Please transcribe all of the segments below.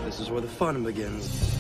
This is where the fun begins.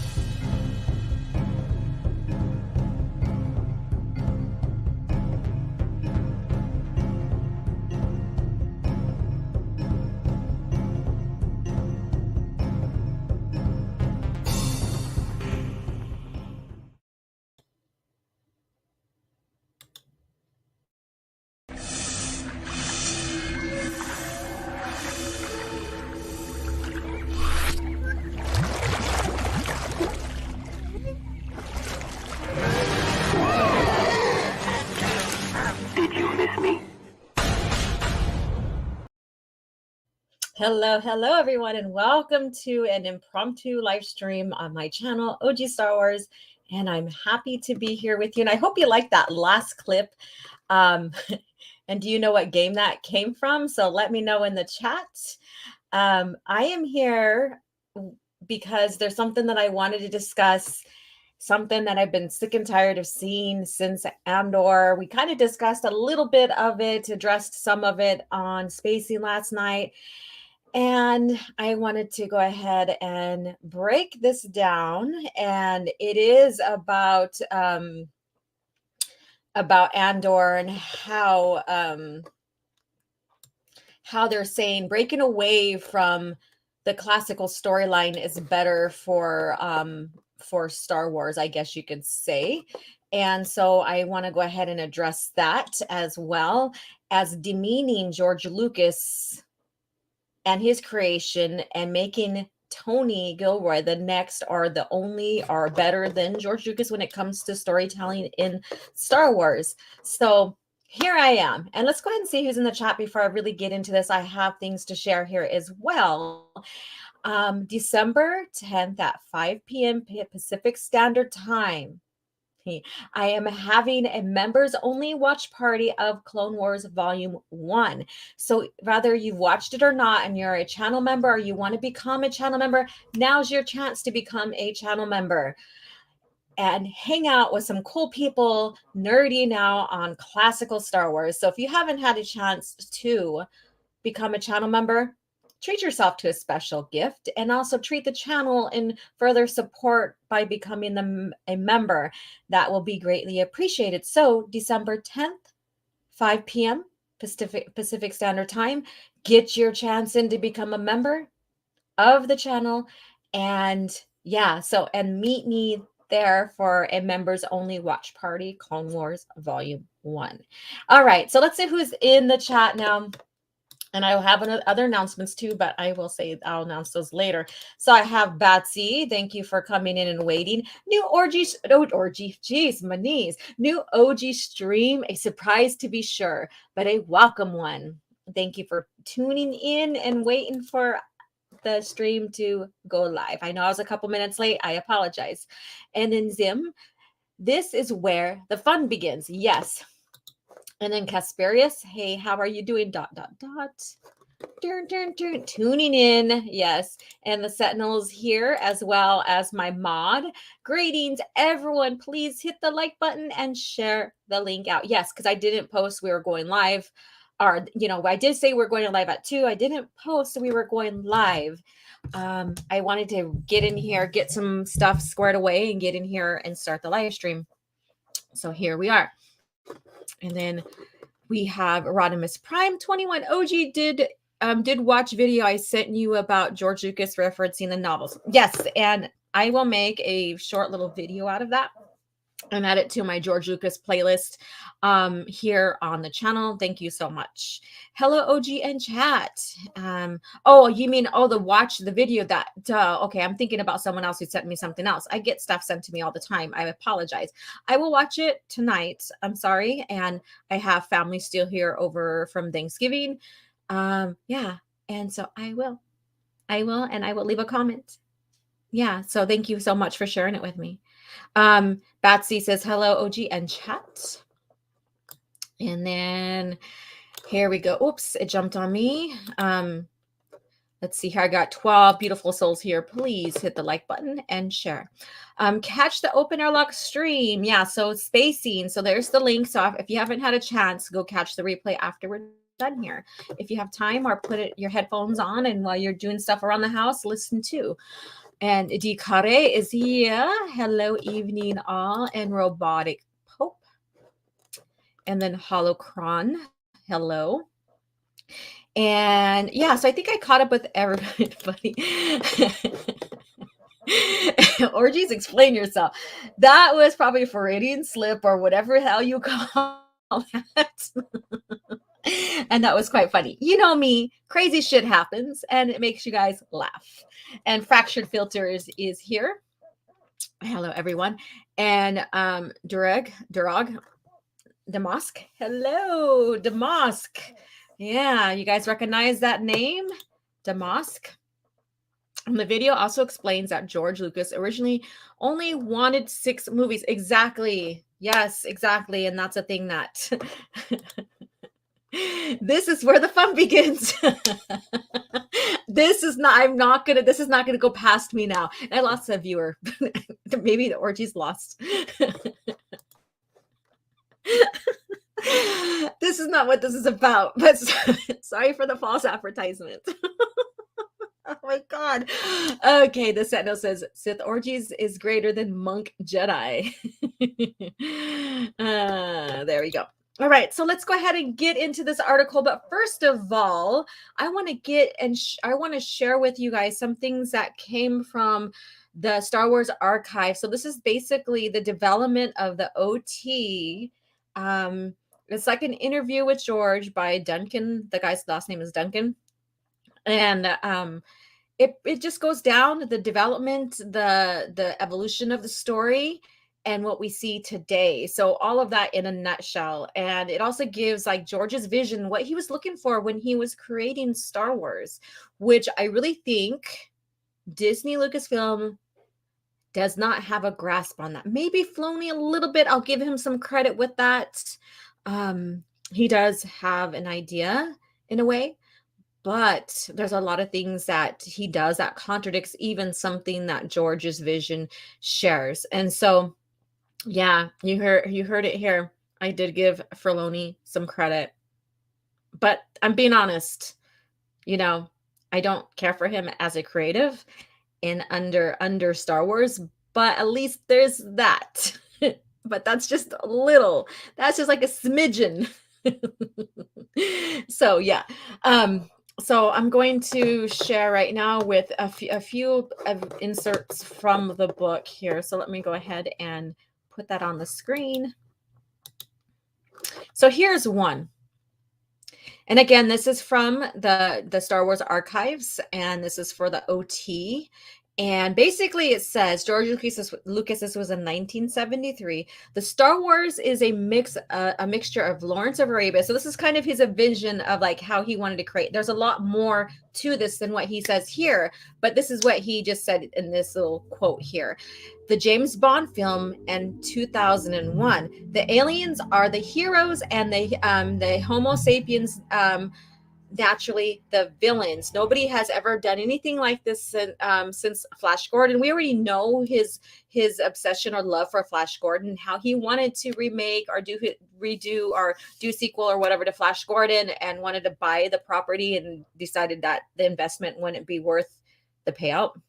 Hello, everyone, and welcome to an impromptu live stream on my channel, OG Star Wars. And I'm happy to be here with you. And I hope you liked that last clip. And do you know what game that came from? So let me know in the chat. I am here because there's something that I wanted to discuss, something that I've been sick and tired of seeing since Andor. We kind of discussed a little bit of it, addressed some of it on Spacing last night. And I wanted to go ahead and break this down. And it is about Andor and how they're saying breaking away from the classical storyline is better for Star Wars, I guess you could say. And so I want to go ahead and address that, as well as demeaning George Lucas and his creation and making Tony Gilroy the next or the only or better than George Lucas when it comes to storytelling in Star Wars. So here I am. And let's go ahead and see who's in the chat before I really get into this. I have things to share here as well. December 10th at 5 p.m. Pacific Standard Time. I am having a members only watch party of Clone Wars Volume 1. So whether you've watched it or not and you're a channel member or you want to become a channel member, now's your chance to become a channel member and hang out with some cool people nerdy now on classical Star Wars. So if you haven't had a chance to become a channel member, treat yourself to a special gift and also treat the channel in further support by becoming a member. That will be greatly appreciated. So December 10th, 5 p.m. Pacific Standard Time, get your chance in to become a member of the channel. And and meet me there for a members only watch party, Clone Wars Volume 1. All right, so let's see who's in the chat now. And I will have other announcements too, but I'll announce those later. So I have Batsy. Thank you for coming in and waiting. New my knees. New OG stream, a surprise to be sure, but a welcome one. Thank you for tuning in and waiting for the stream to go live. I know I was a couple minutes late. I apologize. And then Zim, this is where the fun begins. Yes. And then Casparius, hey, how are you doing? ... Tuning in, yes. And the Sentinels here, as well as my mod. Greetings, everyone. Please hit the like button and share the link out. Yes, because I didn't post we were going live. Or, I did say we're going live at 2. I didn't post we were going live. I wanted to get in here, get some stuff squared away, and get in here and start the live stream. So here we are. And then we have Rodimus Prime 21. OG did watch video I sent you about George Lucas referencing the novels. Yes, and I will make a short little video out of that and add it to my George Lucas playlist here on the channel. Thank you so much. Hello, OG and chat. Oh, you mean, watch the video that, okay, I'm thinking about someone else who sent me something else. I get stuff sent to me all the time. I apologize. I will watch it tonight. I'm sorry. And I have family still here over from Thanksgiving. Yeah. And so I will, and I will leave a comment. Yeah. So thank you so much for sharing it with me. Batsy says, hello, OG and chat. And then here we go. Oops, it jumped on me. Let's see here. I got 12 beautiful souls here. Please hit the like button and share. Catch the open airlock stream. Yeah, so spacing. So there's the link. So if you haven't had a chance, go catch the replay after we're done here. If you have time, or put your headphones on, and while you're doing stuff around the house, listen too. And Dikare is here. Hello, evening all. And Robotic Pope. And then Holocron. Hello. And yeah, so I think I caught up with everybody. Orgies, explain yourself. That was probably a Freudian slip or whatever hell you call that. And that was quite funny. You know me, crazy shit happens and it makes you guys laugh. And Fractured Filters is here. Hello, everyone. And Durag, Damask. Hello, Damask. Yeah, you guys recognize that name? Damask. And the video also explains that George Lucas originally only wanted 6 movies. Exactly. Yes, exactly. And that's a thing that this is where the fun begins. This is not gonna go past me now. I lost a viewer. Maybe the orgy's lost. This is not what this is about, but sorry for the false advertisement. Oh my god. Okay, the Sentinel says Sith orgies is greater than monk Jedi. There we go. All right, so let's go ahead and get into this article. But first of all, I want to share with you guys some things that came from the Star Wars archive. So this is basically the development of the OT. It's like an interview with George by Duncan. The guy's last name is Duncan. And it just goes down the development, the evolution of the story and what we see today. So all of that in a nutshell. And it also gives like George's vision, what he was looking for when he was creating Star Wars, which I really think Disney Lucasfilm does not have a grasp on that. Maybe Filoni a little bit. I'll give him some credit with that. He does have an idea in a way, but there's a lot of things that he does that contradicts even something that George's vision shares. And so, yeah, you heard it here. I did give Filoni some credit, but I'm being honest. I don't care for him as a creative in under Star Wars, but at least there's that. But that's just a little. That's just like a smidgen. So yeah. So I'm going to share right now with a few inserts from the book here. So let me go ahead and put that on the screen. So here's one. And again, this is from the Star Wars archives, and this is for the OT. And basically it says George Lucas, this was in 1973. The Star Wars is a mixture of Lawrence of Arabia. So this is kind of his vision of like how he wanted to create. There's a lot more to this than what he says here, but this is what he just said in this little quote here. The James Bond film in 2001. The aliens are the heroes and the Homo sapiens naturally the villains. Nobody has ever done anything like this since Flash Gordon. We already know his obsession or love for Flash Gordon, how he wanted to remake or redo or do sequel or whatever to Flash Gordon and wanted to buy the property and decided that the investment wouldn't be worth the payout.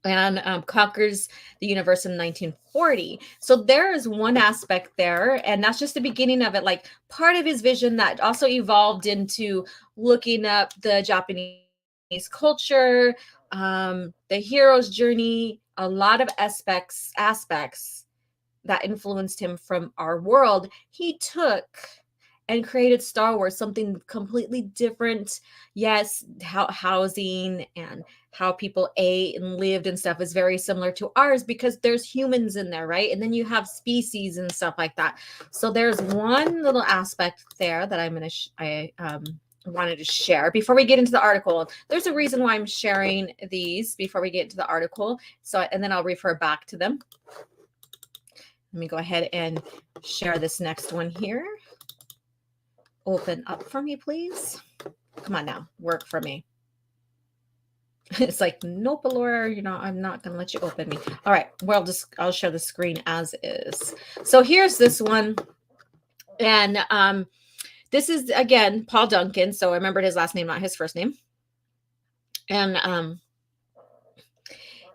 And conquers the universe in 1940. So there is one aspect there, and that's just the beginning of it. Like part of his vision that also evolved into looking up the Japanese culture, the hero's journey, a lot of aspects that influenced him from our world. He took and created Star Wars, something completely different. Yes, housing and how people ate and lived and stuff is very similar to ours because there's humans in there, right? And then you have species and stuff like that. So there's one little aspect there that I wanted to share before we get into the article. There's a reason why I'm sharing these before we get into the article. So, and then I'll refer back to them. Let me go ahead and share this next one here. Open up for me, please. Come on now, work for me. It's like, nope, Laura, I'm not going to let you open me. All right, well, I'll share the screen as is. So here's this one. And this is, again, Paul Duncan. So I remembered his last name, not his first name. And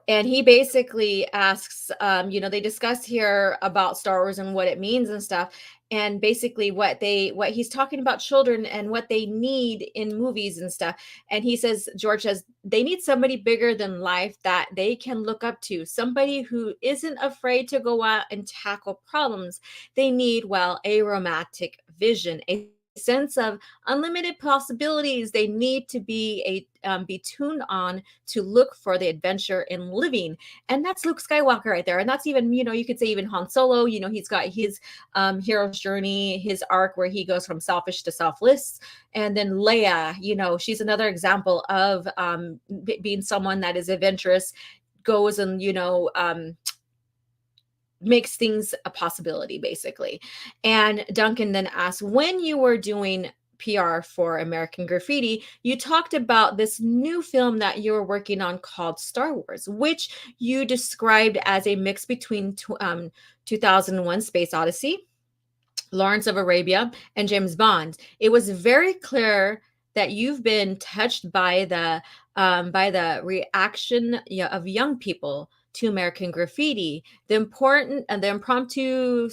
And he basically asks, they discuss here about Star Wars and what it means and stuff, and basically what he's talking about children and what they need in movies and stuff. And he says, George says, they need somebody bigger than life that they can look up to, somebody who isn't afraid to go out and tackle problems. They need, well, a romantic vision, a sense of unlimited possibilities. They need to be tuned on to look for the adventure in living. And that's Luke Skywalker right there. And that's even, you could say even Han Solo. He's got his hero's journey, his arc where he goes from selfish to selfless. And then Leia, she's another example of being someone that is adventurous, goes and makes things a possibility, basically. And Duncan then asks, when you were doing PR for American Graffiti, you talked about this new film that you were working on called Star Wars, which you described as a mix between 2001 Space Odyssey, Lawrence of Arabia, and James Bond. It was very clear that you've been touched by the reaction of young people to American Graffiti, the impromptu,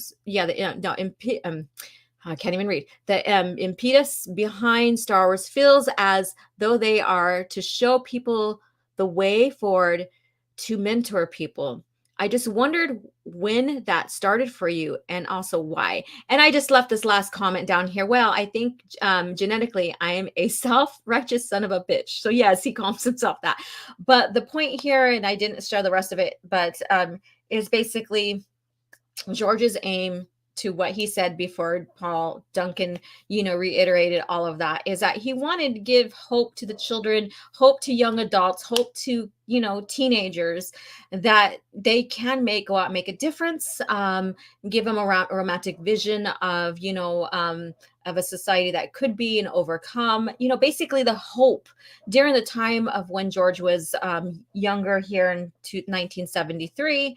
I can't even read. The impetus behind Star Wars feels as though they are to show people the way forward, to mentor people. I just wondered when that started for you and also why. And I just left this last comment down here. Well, I think genetically I am a self-righteous son of a bitch. So yes, he calls himself that. But the point here, and I didn't share the rest of it, but is basically George's aim, to what he said before Paul Duncan, reiterated all of that, is that he wanted to give hope to the children, hope to young adults, hope to, teenagers, that they can go out and make a difference, give them a romantic vision of a society that could be and overcome, basically the hope during the time of when George was younger here in 1973.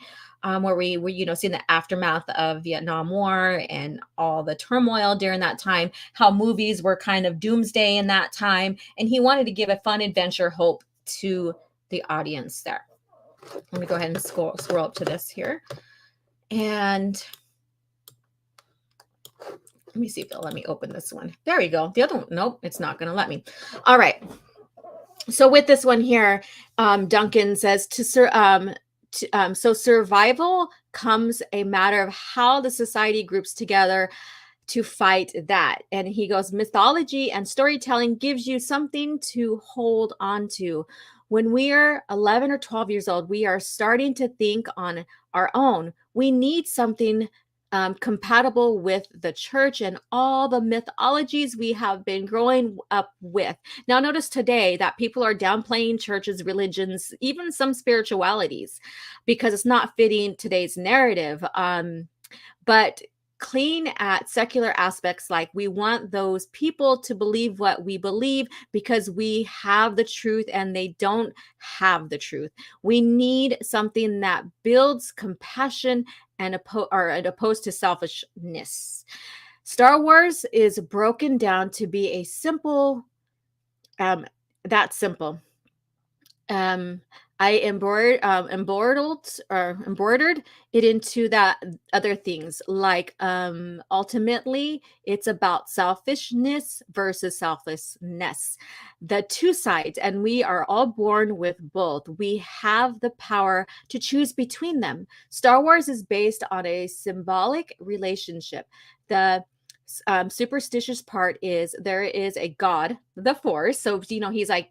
Where we were, seeing the aftermath of Vietnam War and all the turmoil during that time, how movies were kind of doomsday in that time. And he wanted to give a fun adventure hope to the audience there. Let me go ahead and scroll up to this here. And let me see if they'll let me open this one. There we go. The other one, nope, it's not going to let me. All right. So with this one here, Duncan says so survival comes a matter of how the society groups together to fight that. And he goes, mythology and storytelling gives you something to hold on to. When we are 11 or 12 years old, we are starting to think on our own. We need something compatible with the church and all the mythologies we have been growing up with. Now, notice today that people are downplaying churches, religions, even some spiritualities, because it's not fitting today's narrative. But clean at secular aspects, like we want those people to believe what we believe because we have the truth and they don't have the truth. We need something that builds compassion and opposed to selfishness. Star Wars is broken down to be a simple, that simple. I embroidered it into that other things, like ultimately it's about selfishness versus selflessness, the two sides, and we are all born with both. We have the power to choose between them. Star Wars is based on a symbolic relationship. The superstitious part is there is a God, the Force. So, he's like,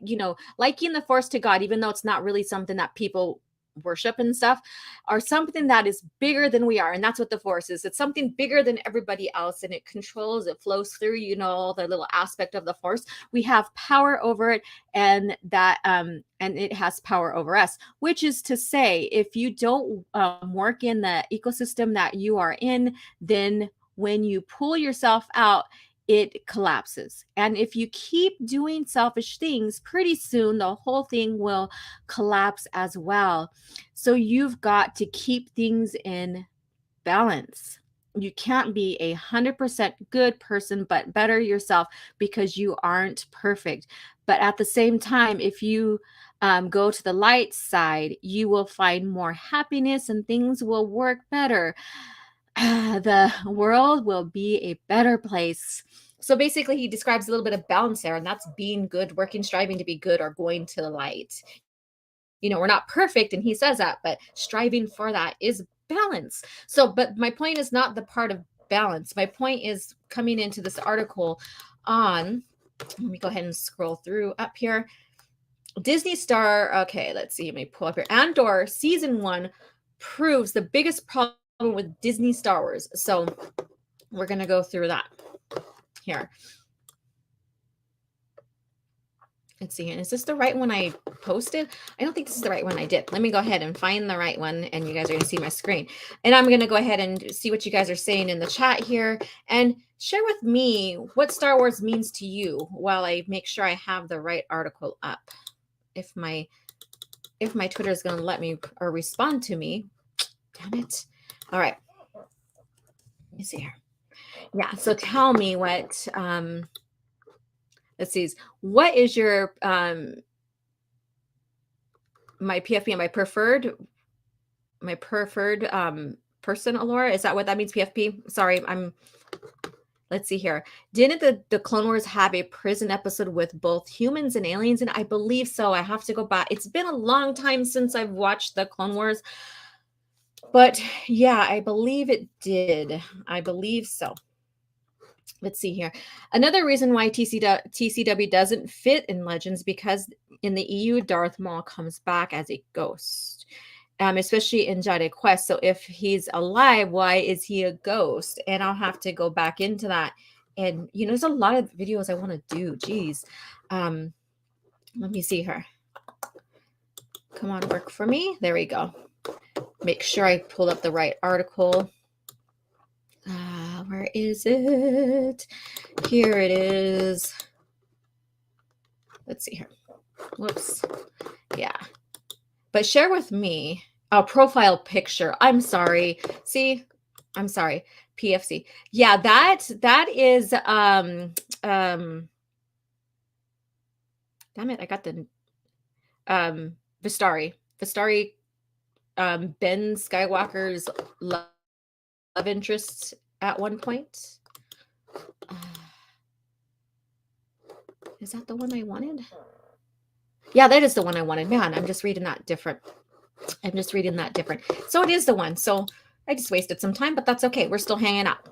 liking the Force to God, even though it's not really something that people worship and stuff, or something that is bigger than we are. And that's what the Force is. It's something bigger than everybody else, and it controls, it flows through, the little aspect of the Force. We have power over it, and that and it has power over us, which is to say, if you don't work in the ecosystem that you are in, then when you pull yourself out, it collapses. And if you keep doing selfish things, pretty soon the whole thing will collapse as well. So you've got to keep things in balance. You can't be 100% good person, but better yourself, because you aren't perfect. But at the same time, if you Go to the light side. You will find more happiness and things will work better. The world will be a better place. So basically, he describes a little bit of balance there, and that's being good, working, striving to be good, or going to the light. We're not perfect, and he says that, but striving for that is balance. So, but my point is not the part of balance. My point is coming into this article on, let me go ahead and scroll through up here. Disney Star, okay, let's see, let me pull up here. Andor season 1 proves the biggest problem with Disney Star Wars. So we're going to go through that here. Let's see. Is this the right one I posted? I don't think this is the right one I did. Let me go ahead and find the right one, and you guys are going to see my screen. And I'm going to go ahead and see what you guys are saying in the chat here, and share with me what Star Wars means to you while I make sure I have the right article up. If my Twitter is going to let me or respond to me. Damn it. All right. Let me see here. Yeah. So tell me what, let's see. What is your, my PFP and my preferred person, Alora? Is that what that means, PFP? Sorry, let's see here. Didn't the Clone Wars have a prison episode with both humans and aliens? And I believe so. I have to go back. It's been a long time since I've watched the Clone Wars. But yeah, I believe it did. I believe so. Let's see here. Another reason why TCW doesn't fit in Legends, because in the EU, Darth Maul comes back as a ghost, especially in Jedi Quest. So if he's alive, why is he a ghost? And I'll have to go back into that. And, there's a lot of videos I want to do. Jeez. Let me see here. Come on, work for me. There we go. Make sure I pulled up the right article. Where is it? Here it is. Let's see here. Whoops. Yeah. But share with me a profile picture. I'm sorry. See, I'm sorry. PFC. Yeah, that is damn it, I got the Vistari. Ben Skywalker's love interest at one point. Is that the one I wanted? Yeah, that is the one I wanted. Man, I'm just reading that different. So it is the one. So I just wasted some time, but that's okay. We're still hanging out.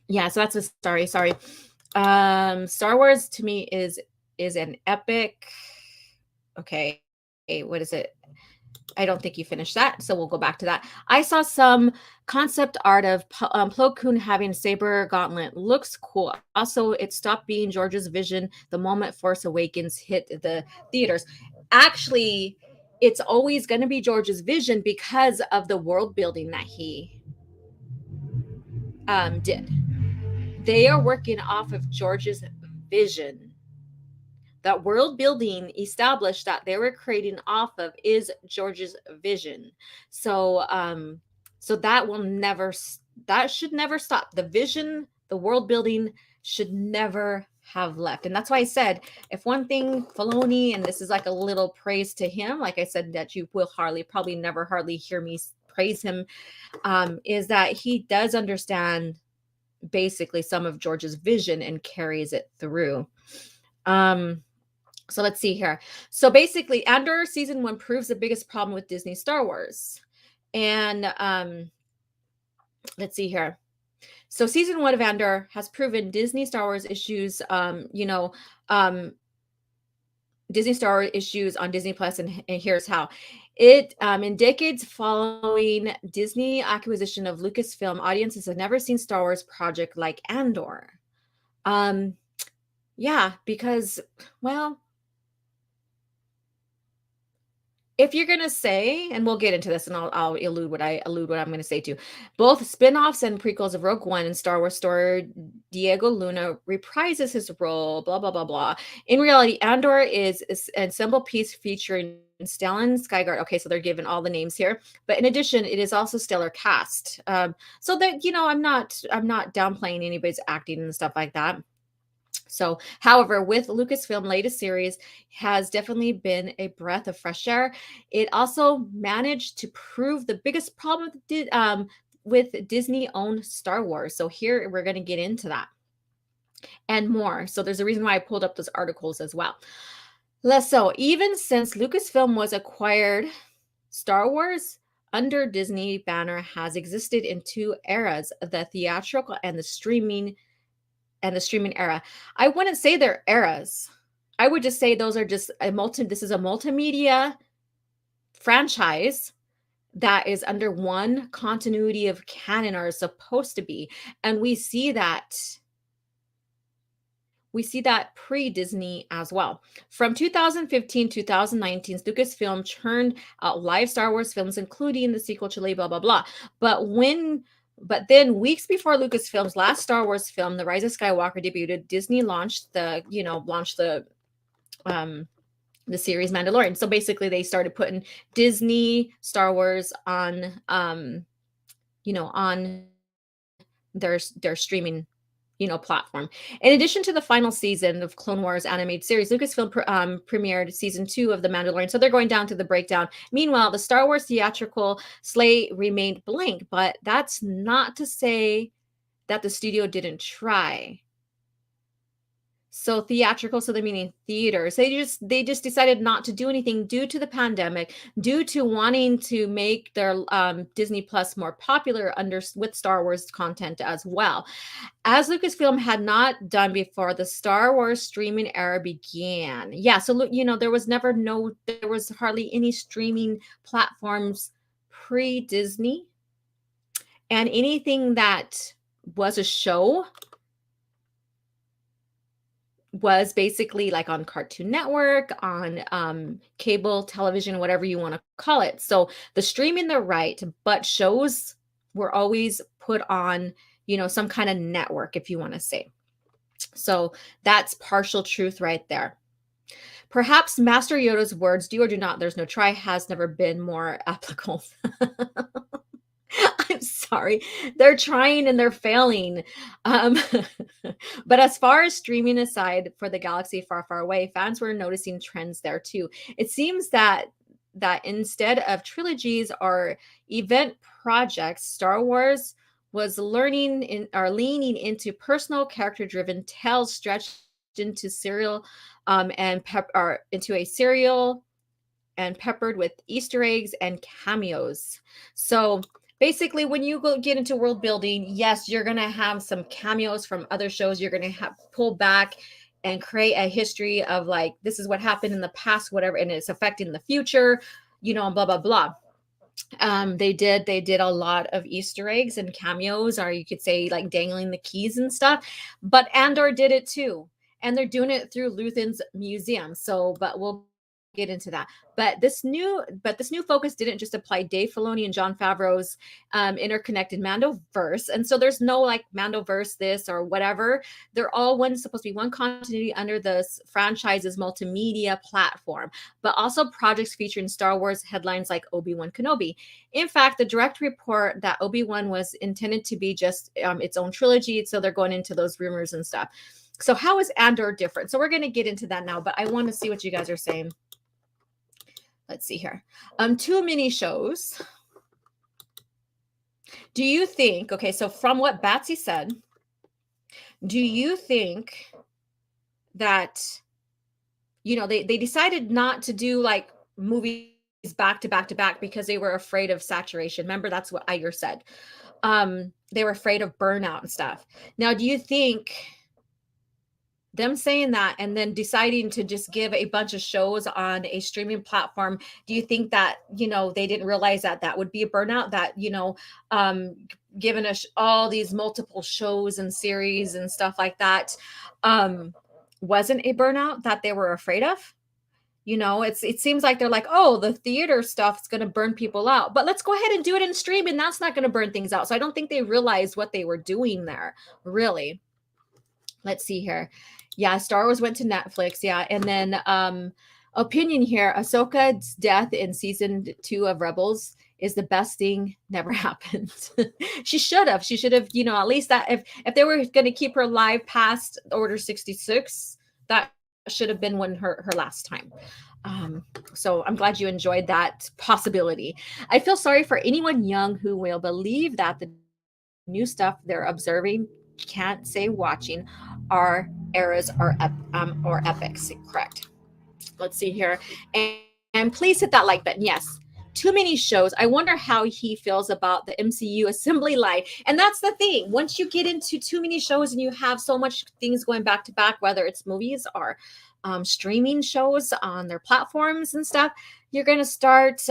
Yeah, so that's sorry. Star Wars to me is an epic. Okay, what is it? I don't think you finished that, so we'll go back to that. I saw some concept art of Plo Koon having a saber gauntlet. Looks cool. Also, it stopped being George's vision the moment Force Awakens hit the theaters. Actually, it's always going to be George's vision because of the world building that he did. They are working off of George's vision. That world building established that they were creating off of is George's vision. So so that should never stop. The vision, the world building should never have left. And that's why I said, if one thing Filoni, and this is like a little praise to him, like I said, that you will probably never hardly hear me praise him, is that he does understand basically some of George's vision and carries it through. So let's see here. So basically, Andor season 1 proves the biggest problem with Disney Star Wars. And let's see here. So season 1 of Andor has proven Disney Star Wars issues, Disney Star Wars issues on Disney Plus, and here's how. It in decades following Disney acquisition of Lucasfilm, audiences have never seen Star Wars project like Andor. Yeah, because, well, if you're gonna say, and we'll get into this, and I'll allude what I'm going to say too. Both spin-offs and prequels of Rogue One and Star Wars star Diego Luna reprises his role. Blah blah blah blah. In reality, Andor is an ensemble piece featuring Stellan Skarsgård. Okay, so they're given all the names here, but in addition, it is also stellar cast. So that I'm not downplaying anybody's acting and stuff like that. So, however, with Lucasfilm latest series has definitely been a breath of fresh air. It also managed to prove the biggest problem with Disney-owned Star Wars. So here we're going to get into that and more. So there's a reason why I pulled up those articles as well. So even since Lucasfilm was acquired, Star Wars under Disney banner has existed in two eras: the theatrical and the streaming era. I wouldn't say they're eras. I would just say those are just this is a multimedia franchise that is under one continuity of canon, or is supposed to be. And we see that pre-Disney as well. From 2015 to 2019, Lucasfilm churned out live Star Wars films, including the sequel trilogy, blah, blah, blah. But then weeks before Lucasfilm's last Star Wars film, The Rise of Skywalker, debuted, Disney launched the series Mandalorian. So basically they started putting Disney Star Wars on on their streaming platform. In addition to the final season of Clone Wars animated series, Lucasfilm premiered season 2 of The Mandalorian. So they're going down to the breakdown. Meanwhile, the Star Wars theatrical slate remained blank, but that's not to say that the studio didn't try. So theatrical, so they're meaning theaters. They just decided not to do anything due to the pandemic, due to wanting to make their Disney Plus more popular with Star Wars content as well, as Lucasfilm had not done before the Star Wars streaming era began. Yeah, so there was hardly any streaming platforms pre-Disney, and anything that was a show was basically like on Cartoon Network, on cable television, whatever you want to call it. So the streaming, they're right, but shows were always put on, some kind of network, if you want to say. So that's partial truth right there. Perhaps Master Yoda's words, do or do not, there's no try, has never been more applicable. I'm sorry. They're trying and they're failing. But as far as streaming aside, for the galaxy far, far away, fans were noticing trends there too. It seems that instead of trilogies or event projects, Star Wars was leaning into personal, character-driven tales stretched into serial into a serial and peppered with Easter eggs and cameos. So basically, when you get into world building, yes, you're going to have some cameos from other shows. You're going to pull back and create a history of like, this is what happened in the past, whatever, and it's affecting the future, and blah, blah, blah. They did a lot of Easter eggs and cameos, or you could say like dangling the keys and stuff. But Andor did it too. And they're doing it through Luthen's museum. So, but we'll get into that. But this new focus didn't just apply Dave Filoni and Jon Favreau's interconnected Mandoverse. And so there's no like Mandoverse this or whatever. They're all supposed to be one continuity under this franchise's multimedia platform, but also projects featuring Star Wars headlines like Obi-Wan Kenobi. In fact, the direct report that Obi-Wan was intended to be just its own trilogy. So they're going into those rumors and stuff. So how is Andor different? So we're going to get into that now, but I want to see what you guys are saying. Let's see here. Too many shows. Do you think, okay, so from what Batsy said, do you think that, they decided not to do like movies back to back to back because they were afraid of saturation? Remember, that's what Iger said. They were afraid of burnout and stuff. Now, do you think them saying that and then deciding to just give a bunch of shows on a streaming platform, do you think that, they didn't realize that would be a burnout, that, giving us all these multiple shows and series and stuff like that wasn't a burnout that they were afraid of? It seems like they're like, oh, the theater stuff is going to burn people out, but let's go ahead and do it in stream, and that's not going to burn things out. So I don't think they realized what they were doing there, really. Let's see here. Yeah, Star Wars went to Netflix. Yeah. And then opinion here, Ahsoka's death in season 2 of Rebels is the best thing never happened. She should have, at least that if they were going to keep her alive past Order 66, that should have been her last time. So I'm glad you enjoyed that possibility. I feel sorry for anyone young who will believe that the new stuff they're observing, can't say watching, are eras or epics. Correct. Let's see here. And please hit that like button. Yes. Too many shows. I wonder how he feels about the MCU assembly line. And that's the thing. Once you get into too many shows and you have so much things going back to back, whether it's movies or streaming shows on their platforms and stuff, you're going to start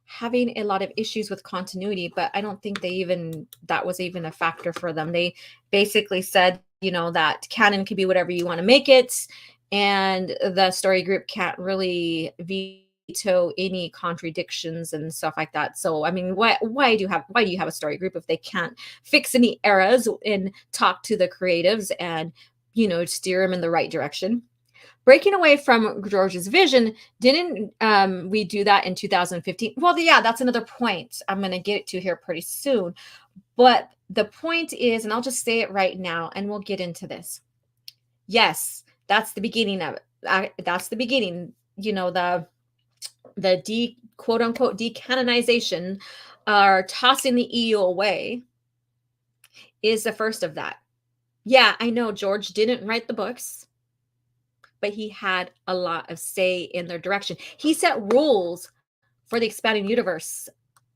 having a lot of issues with continuity. But I don't think that was even a factor for them. They basically said, that canon could be whatever you want to make it. And the story group can't really veto any contradictions and stuff like that. So, I mean, why do you have a story group if they can't fix any errors and talk to the creatives and, steer them in the right direction? Breaking away from George's vision, didn't we do that in 2015? Well, yeah, that's another point I'm going to get to here pretty soon. But the point is, and I'll just say it right now, and we'll get into this. Yes, that's the beginning of it. That's the beginning. The quote unquote decanonization, or tossing the EU away, is the first of that. Yeah, I know George didn't write the books, but he had a lot of say in their direction. He set rules for the expanding universe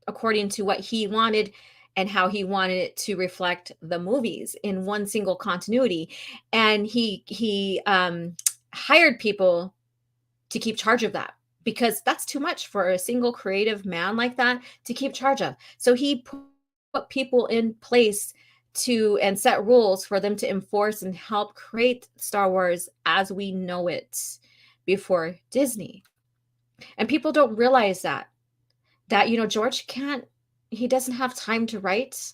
according to what he wanted and how he wanted it to reflect the movies in one single continuity. And he hired people to keep charge of that, because that's too much for a single creative man like that to keep charge of. So he put people in place and set rules for them to enforce and help create Star Wars as we know it before Disney. And people don't realize that George he doesn't have time to write.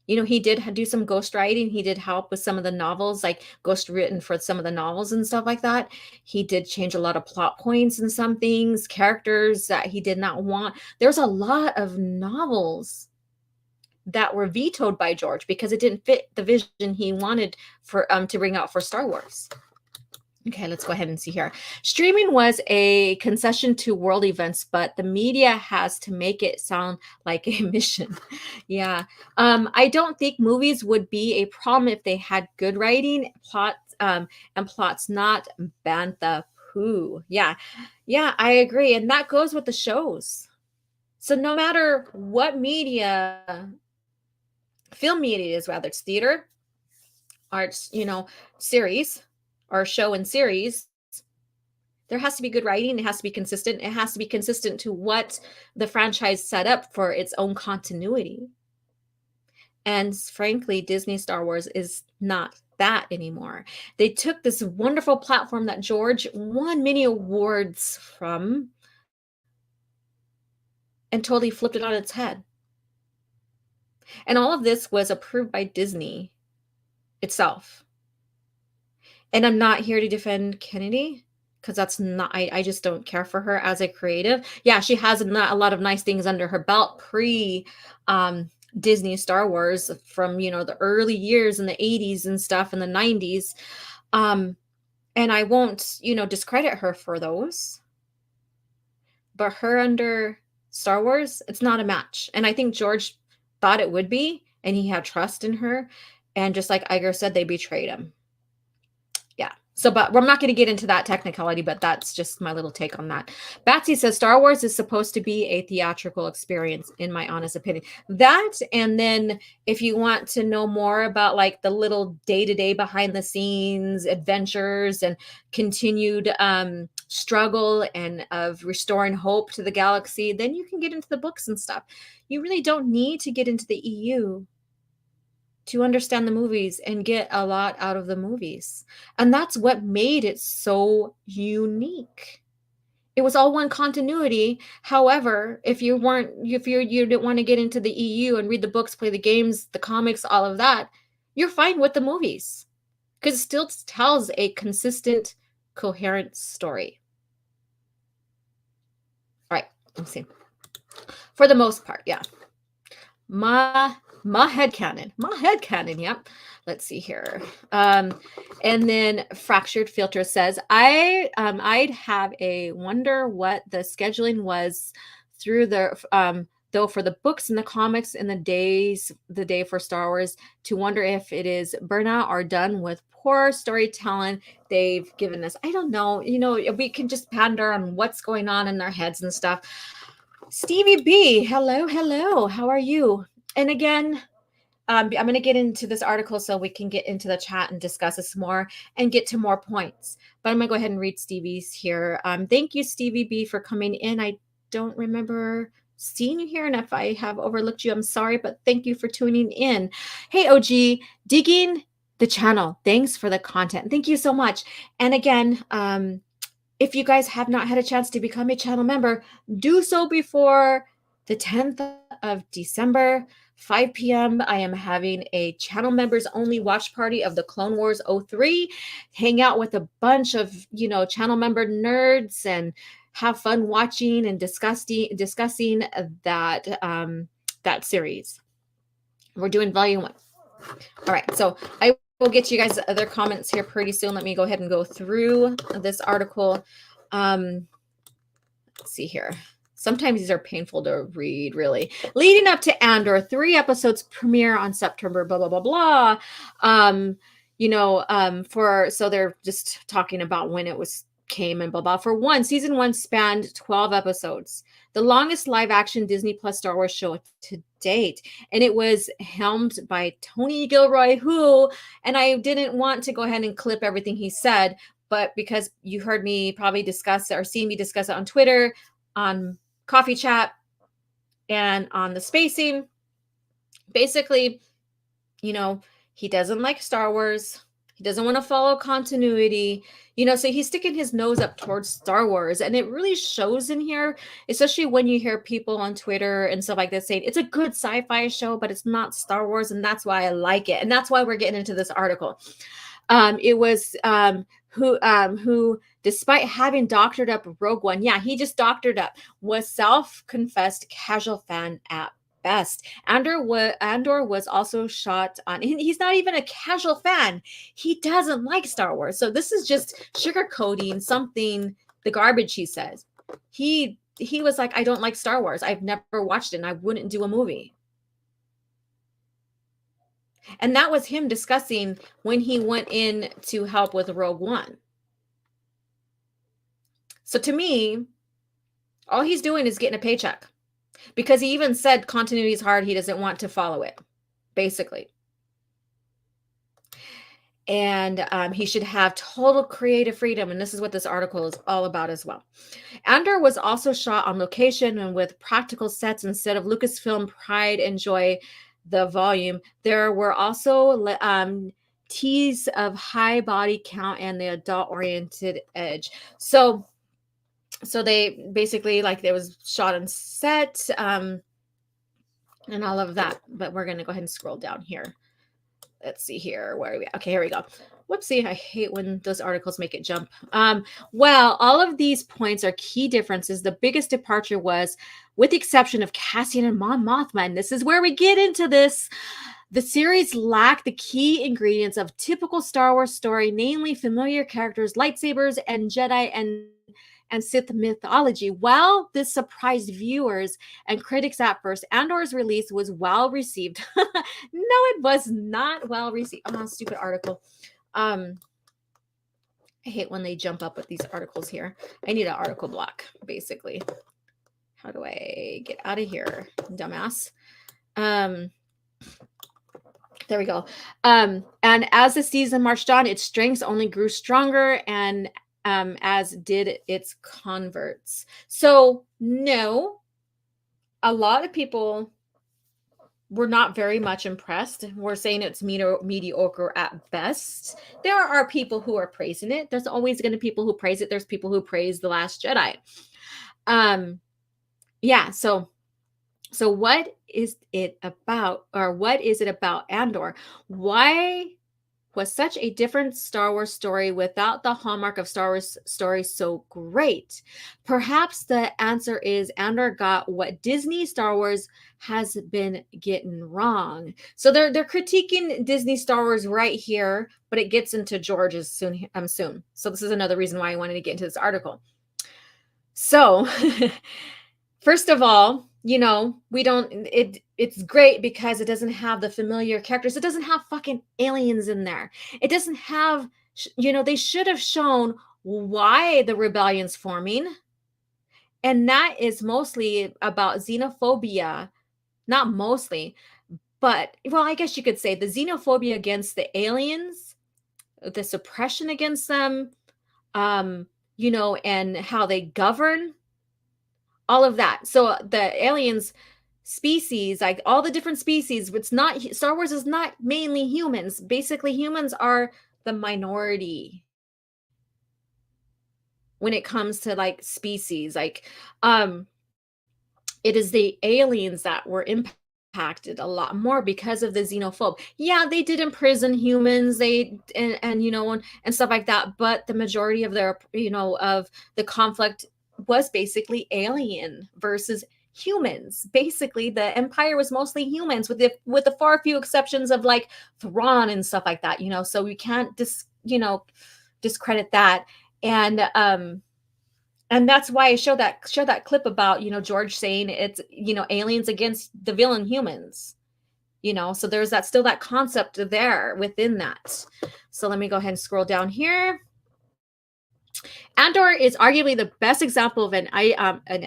He did do some ghost writing. He did help with some of the novels, like ghost written for some of the novels and stuff like that. He did change a lot of plot points and some things, characters that he did not want. There's a lot of novels that were vetoed by George because it didn't fit the vision he wanted for to bring out for Star Wars. Okay, let's go ahead and see here. Streaming was a concession to world events, but the media has to make it sound like a mission. Yeah. I don't think movies would be a problem if they had good writing, plots, and plots, not bantha poo. Yeah. Yeah, I agree. And that goes with the shows. So no matter what media, film media is, whether it's theater, arts, series, or show and series, there has to be good writing. It has to be consistent. It has to be consistent to what the franchise set up for its own continuity. And frankly, Disney Star Wars is not that anymore. They took this wonderful platform that George won many awards from and totally flipped it on its head. And all of this was approved by Disney itself. And I'm not here to defend Kennedy, because that's not, I just don't care for her as a creative. Yeah, she has a lot of nice things under her belt pre Disney Star Wars from, the early years in the 80s and stuff in the 90s. And I won't, discredit her for those. But her under Star Wars, it's not a match. And I think George thought it would be, and he had trust in her. And just like Iger said, they betrayed him. Yeah. So, but I'm not going to get into that technicality, but that's just my little take on that. Batsy says Star Wars is supposed to be a theatrical experience, in my honest opinion. That, and then if you want to know more about like the little day-to-day behind the scenes adventures and continued struggle and of restoring hope to the galaxy, then you can get into the books and stuff. You really don't need to get into the EU to understand the movies and get a lot out of the movies. And that's what made it so unique. It was all one continuity. However, if you didn't want to get into the EU and read the books, play the games, the comics, all of that, you're fine with the movies because it still tells a consistent, coherent story. All right, let's see. For the most part, yeah. My headcanon, yep. Let's see here. And then Fractured Filter says, I'd have a wonder what the scheduling was through the though for the books and the comics and the day for Star Wars, to wonder if it is burnout or done with poor storytelling they've given us. I don't know. We can just pander on what's going on in their heads and stuff. Stevie B, hello. How are you? And again, I'm going to get into this article so we can get into the chat and discuss this more and get to more points. But I'm going to go ahead and read Stevie's here. Thank you, Stevie B, for coming in. I don't remember seeing you here, and if I have overlooked you, I'm sorry, but thank you for tuning in. Hey, OG, digging the channel. Thanks for the content. Thank you so much. And again, if you guys have not had a chance to become a channel member, do so before the 10th of December, 5 p.m. I am having a channel members only watch party of the Clone Wars 03. Hang out with a bunch of, channel member nerds and have fun watching and discussing that series. We're doing volume 1. All right, so I will get you guys other comments here pretty soon. Let me go ahead and go through this article. Let's see here. Sometimes these are painful to read, really. Leading up to Andor, 3 episodes premiere on September, blah, blah, blah, blah. So they're just talking about when it came and blah, blah. For season 1 spanned 12 episodes, the longest live action Disney Plus Star Wars show to date. And it was helmed by Tony Gilroy, and I didn't want to go ahead and clip everything he said, but because you heard me probably discuss it or seen me discuss it on Twitter, on Coffee Chat, and on the spacing, basically, he doesn't like Star Wars. He doesn't want to follow continuity, so he's sticking his nose up towards Star Wars. And it really shows in here, especially when you hear people on Twitter and stuff like that saying it's a good sci-fi show, but it's not Star Wars. And that's why I like it. And that's why we're getting into this article. It was who, despite having doctored up Rogue One, he just doctored up, was self-confessed casual fan at best. Andor was also shot on. He's not even a casual fan. He doesn't like Star Wars. So this is just sugarcoating something, the garbage he says. He was like, I don't like Star Wars. I've never watched it, and I wouldn't do a movie. And that was him discussing when he went in to help with Rogue One. So to me, all he's doing is getting a paycheck, because he even said continuity is hard. He doesn't want to follow it, basically. And he should have total creative freedom. And this is what this article is all about as well. Andor was also shot on location and with practical sets instead of Lucasfilm pride and joy, the volume. There were also teas of high body count and the adult-oriented edge. So they basically, it was shot on set and all of that. But we're going to go ahead and scroll down here. Let's see here. Where are we? Okay, here we go. Whoopsie. I hate when those articles make it jump. Well, all of these points are key differences. The biggest departure was, with the exception of Cassian and Mon Mothma, and this is where we get into this, the series lacked the key ingredients of typical Star Wars story, namely familiar characters, lightsabers, and Jedi and Sith mythology. While this surprised viewers and critics at first, Andor's release was well received. No, it was not well received. Oh, stupid article. I hate when they jump up with these articles here. I need an article block, basically. How do I get out of here, dumbass? There we go. And as the season marched on, its strengths only grew stronger, and as did its converts. So no, a lot of people were not very much impressed. We're saying it's mediocre at best. There are people who are praising it. There's always going to be people who praise it. There's people who praise The Last Jedi. So what is it about, or what is it about Andor? Why was such a different Star Wars story without the hallmark of Star Wars story so great? Perhaps the answer is Andor got what Disney Star Wars has been getting wrong. So they're critiquing Disney Star Wars right here, but it gets into George's soon. So this is another reason why I wanted to get into this article. So first of all, it's great because it doesn't have the familiar characters. It doesn't have fucking aliens in there. It doesn't have, they should have shown why the rebellion's forming. And that is mostly about xenophobia. Not mostly, but, well, I guess you could say the xenophobia against the aliens, the suppression against them, and how they govern, all of that. So the aliens species, like all the different species, it's not, Star Wars is not mainly humans. Basically, humans are the minority when it comes to like species. Like it is the aliens that were impacted a lot more because of the xenophobe. Yeah, they did imprison humans, and stuff like that, but the majority of their, of the conflict was basically alien versus humans. Basically, the empire was mostly humans, with the far few exceptions of like Thrawn and stuff like that. So we can't discredit that. And that's why I showed that clip about, George saying it's, aliens against the villain humans. So there's still that concept there within that. So let me go ahead and scroll down here. Andor is arguably the best example of an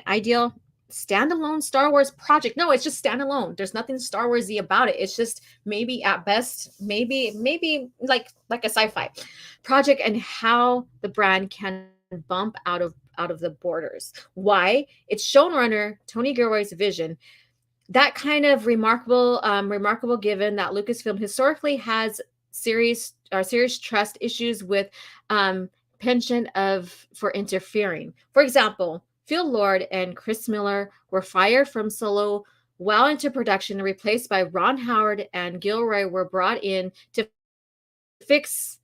ideal standalone Star Wars project. No, it's just standalone. There's nothing Star Warsy about it. It's just maybe at best, maybe like a sci-fi project, and how the brand can bump out of the borders. Why? It's showrunner Tony Gilroy's vision. That kind of remarkable given that Lucasfilm historically has serious trust issues with penchant for interfering. For example, Phil Lord and Chris Miller were fired from Solo well into production and replaced by Ron Howard, and Gilroy were brought in to fix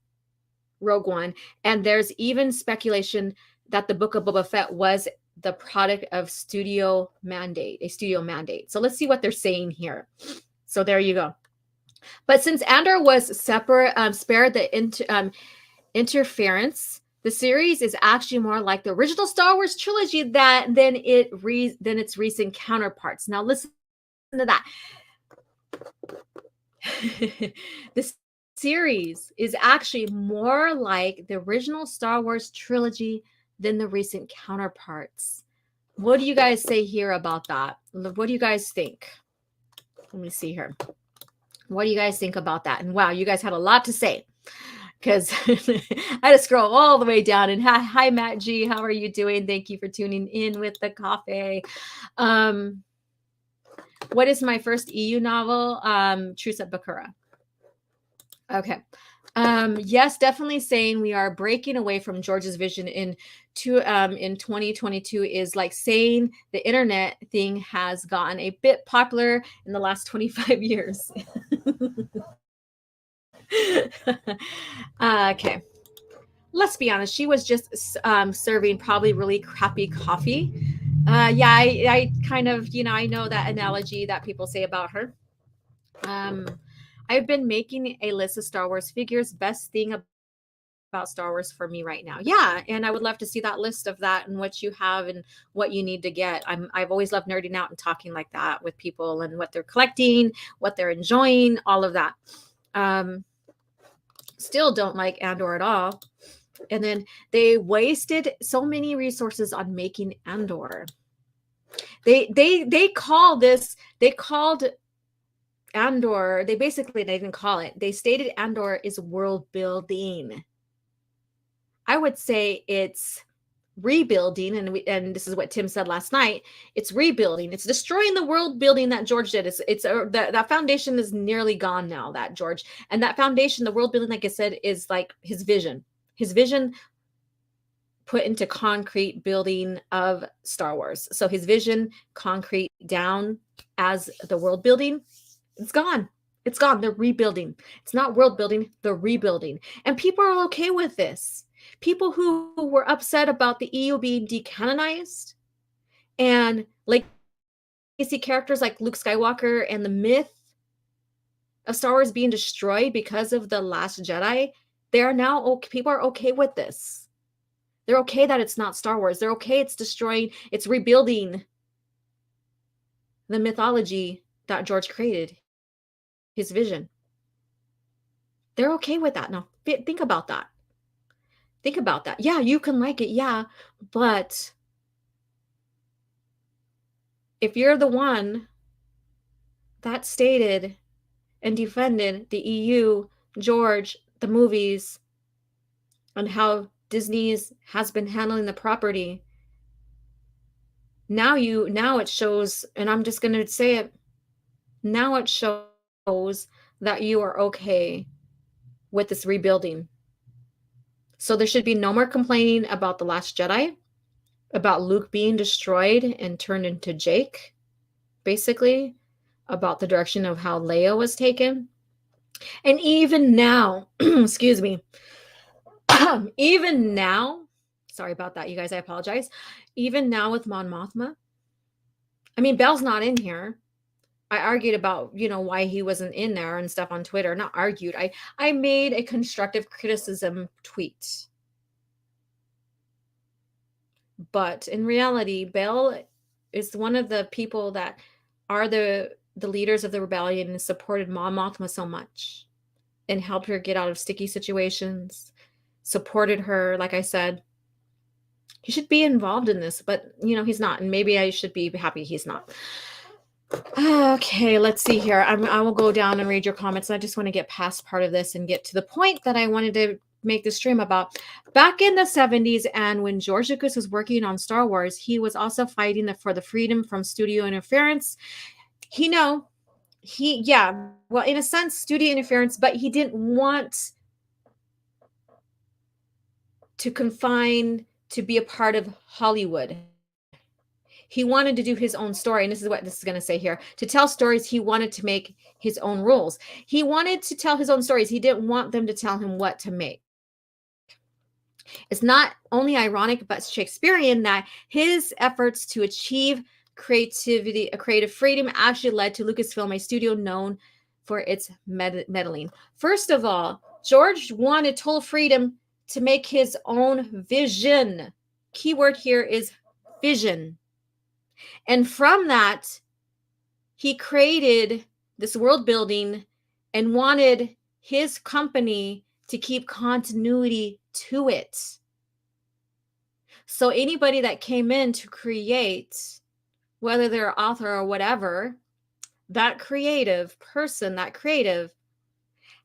Rogue One. And there's even speculation that the Book of Boba Fett was the product of a studio mandate. So let's see what they're saying here. So there you go. But since Andor was spared the interference, the series is actually more like the original Star Wars trilogy than its recent counterparts. Now listen to that. The series is actually more like the original Star Wars trilogy than the recent counterparts. What do you guys say here about that? What do you guys think? Let me see here. What do you guys think about that? And wow, you guys had a lot to say, because I had to scroll all the way down. And hi, Matt G. How are you doing? Thank you for tuning in with the coffee. What is my first EU novel? Truce at Bakura. Okay. Yes, definitely saying we are breaking away from George's vision in 2022 is like saying the internet thing has gotten a bit popular in the last 25 years. Okay. Let's be honest. She was just serving probably really crappy coffee. Yeah, I kind of, I know that analogy that people say about her. I've been making a list of Star Wars figures. Best thing about Star Wars for me right now. Yeah, and I would love to see that list of that and what you have and what you need to get. I've always loved nerding out and talking like that with people and what they're collecting, what they're enjoying, all of that. Still don't like Andor at all. And then they wasted so many resources on making Andor. They called Andor, they didn't call it. They stated Andor is world building. I would say it's rebuilding, and this is what Tim said last night. It's rebuilding. It's destroying the world building that George did. That foundation is nearly gone now. That George, and that foundation, the world building, like I said, is like his vision. His vision put into concrete building of Star Wars. So his vision concrete down as the world building. It's gone. It's gone. They're rebuilding. It's not world building, they're rebuilding. And people are okay with this. People who were upset about the EU being decanonized and legacy characters like Luke Skywalker and the myth of Star Wars being destroyed because of The Last Jedi, they are now okay. People are okay with this. They're okay that it's not Star Wars. They're okay it's destroying, it's rebuilding the mythology that George created, his vision. They're okay with that now. Think about that. Think about that. Yeah, you can like it. Yeah, but if you're the one that stated and defended the EU, George, the movies, and how Disney's has been handling the property, now it shows, and I'm just going to say it, now it shows that you are okay with this rebuilding. So there should be no more complaining about The Last Jedi, about Luke being destroyed and turned into Jake, basically, about the direction of how Leia was taken. And even now, excuse me, even now, sorry about that, you guys, I apologize. Even now with Mon Mothma, I mean, Belle's not in here. I argued about, why he wasn't in there and stuff on Twitter. Not argued. I made a constructive criticism tweet. But in reality, Belle is one of the people that are the leaders of the rebellion and supported Mon Mothma so much and helped her get out of sticky situations, supported her. Like I said, he should be involved in this, but he's not. And maybe I should be happy he's not. Okay, let's see here. I will go down and read your comments. I just want to get past part of this and get to the point that I wanted to make the stream about. Back in the 70s, and when George Lucas was working on Star Wars, he was also fighting for the freedom from studio interference. Well, in a sense, studio interference, but he didn't want to confine to be a part of Hollywood. He wanted to do his own story. And this is what this is going to say here. To tell stories, he wanted to make his own rules. He wanted to tell his own stories. He didn't want them to tell him what to make. It's not only ironic, but Shakespearean that his efforts to achieve creative freedom actually led to Lucasfilm, a studio known for its meddling. First of all, George wanted total freedom to make his own vision. Keyword here is vision. And from that, he created this world building and wanted his company to keep continuity to it. So anybody that came in to create, whether they're author or whatever, that creative person, that creative,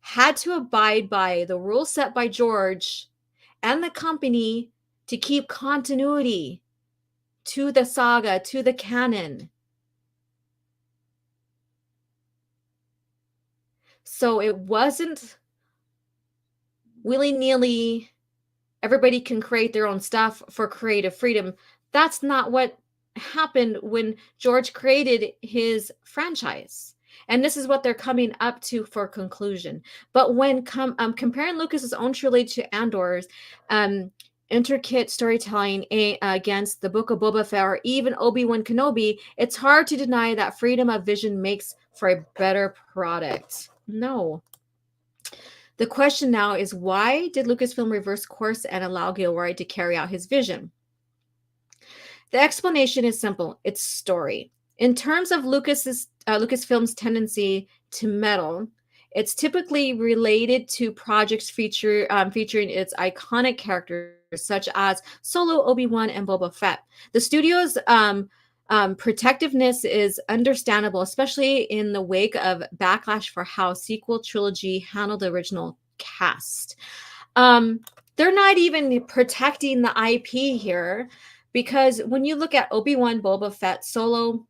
had to abide by the rules set by George and the company to keep continuity to the saga, to the canon. So it wasn't willy-nilly, everybody can create their own stuff for creative freedom. That's not what happened when George created his franchise. And this is what they're coming up to for conclusion. But when comparing Lucas's own trilogy to Andor's, intricate storytelling against the Book of Boba Fett or even Obi-Wan Kenobi, it's hard to deny that freedom of vision makes for a better product. No. The question now is, why did Lucasfilm reverse course and allow Gilroy to carry out his vision? The explanation is simple. It's story. In terms of Lucasfilm's tendency to meddle, it's typically related to projects featuring its iconic characters, such as Solo, Obi-Wan, and Boba Fett. The studio's protectiveness is understandable, especially in the wake of backlash for how sequel trilogy handled the original cast. They're not even protecting the IP here, because when you look at Obi-Wan, Boba Fett, Solo,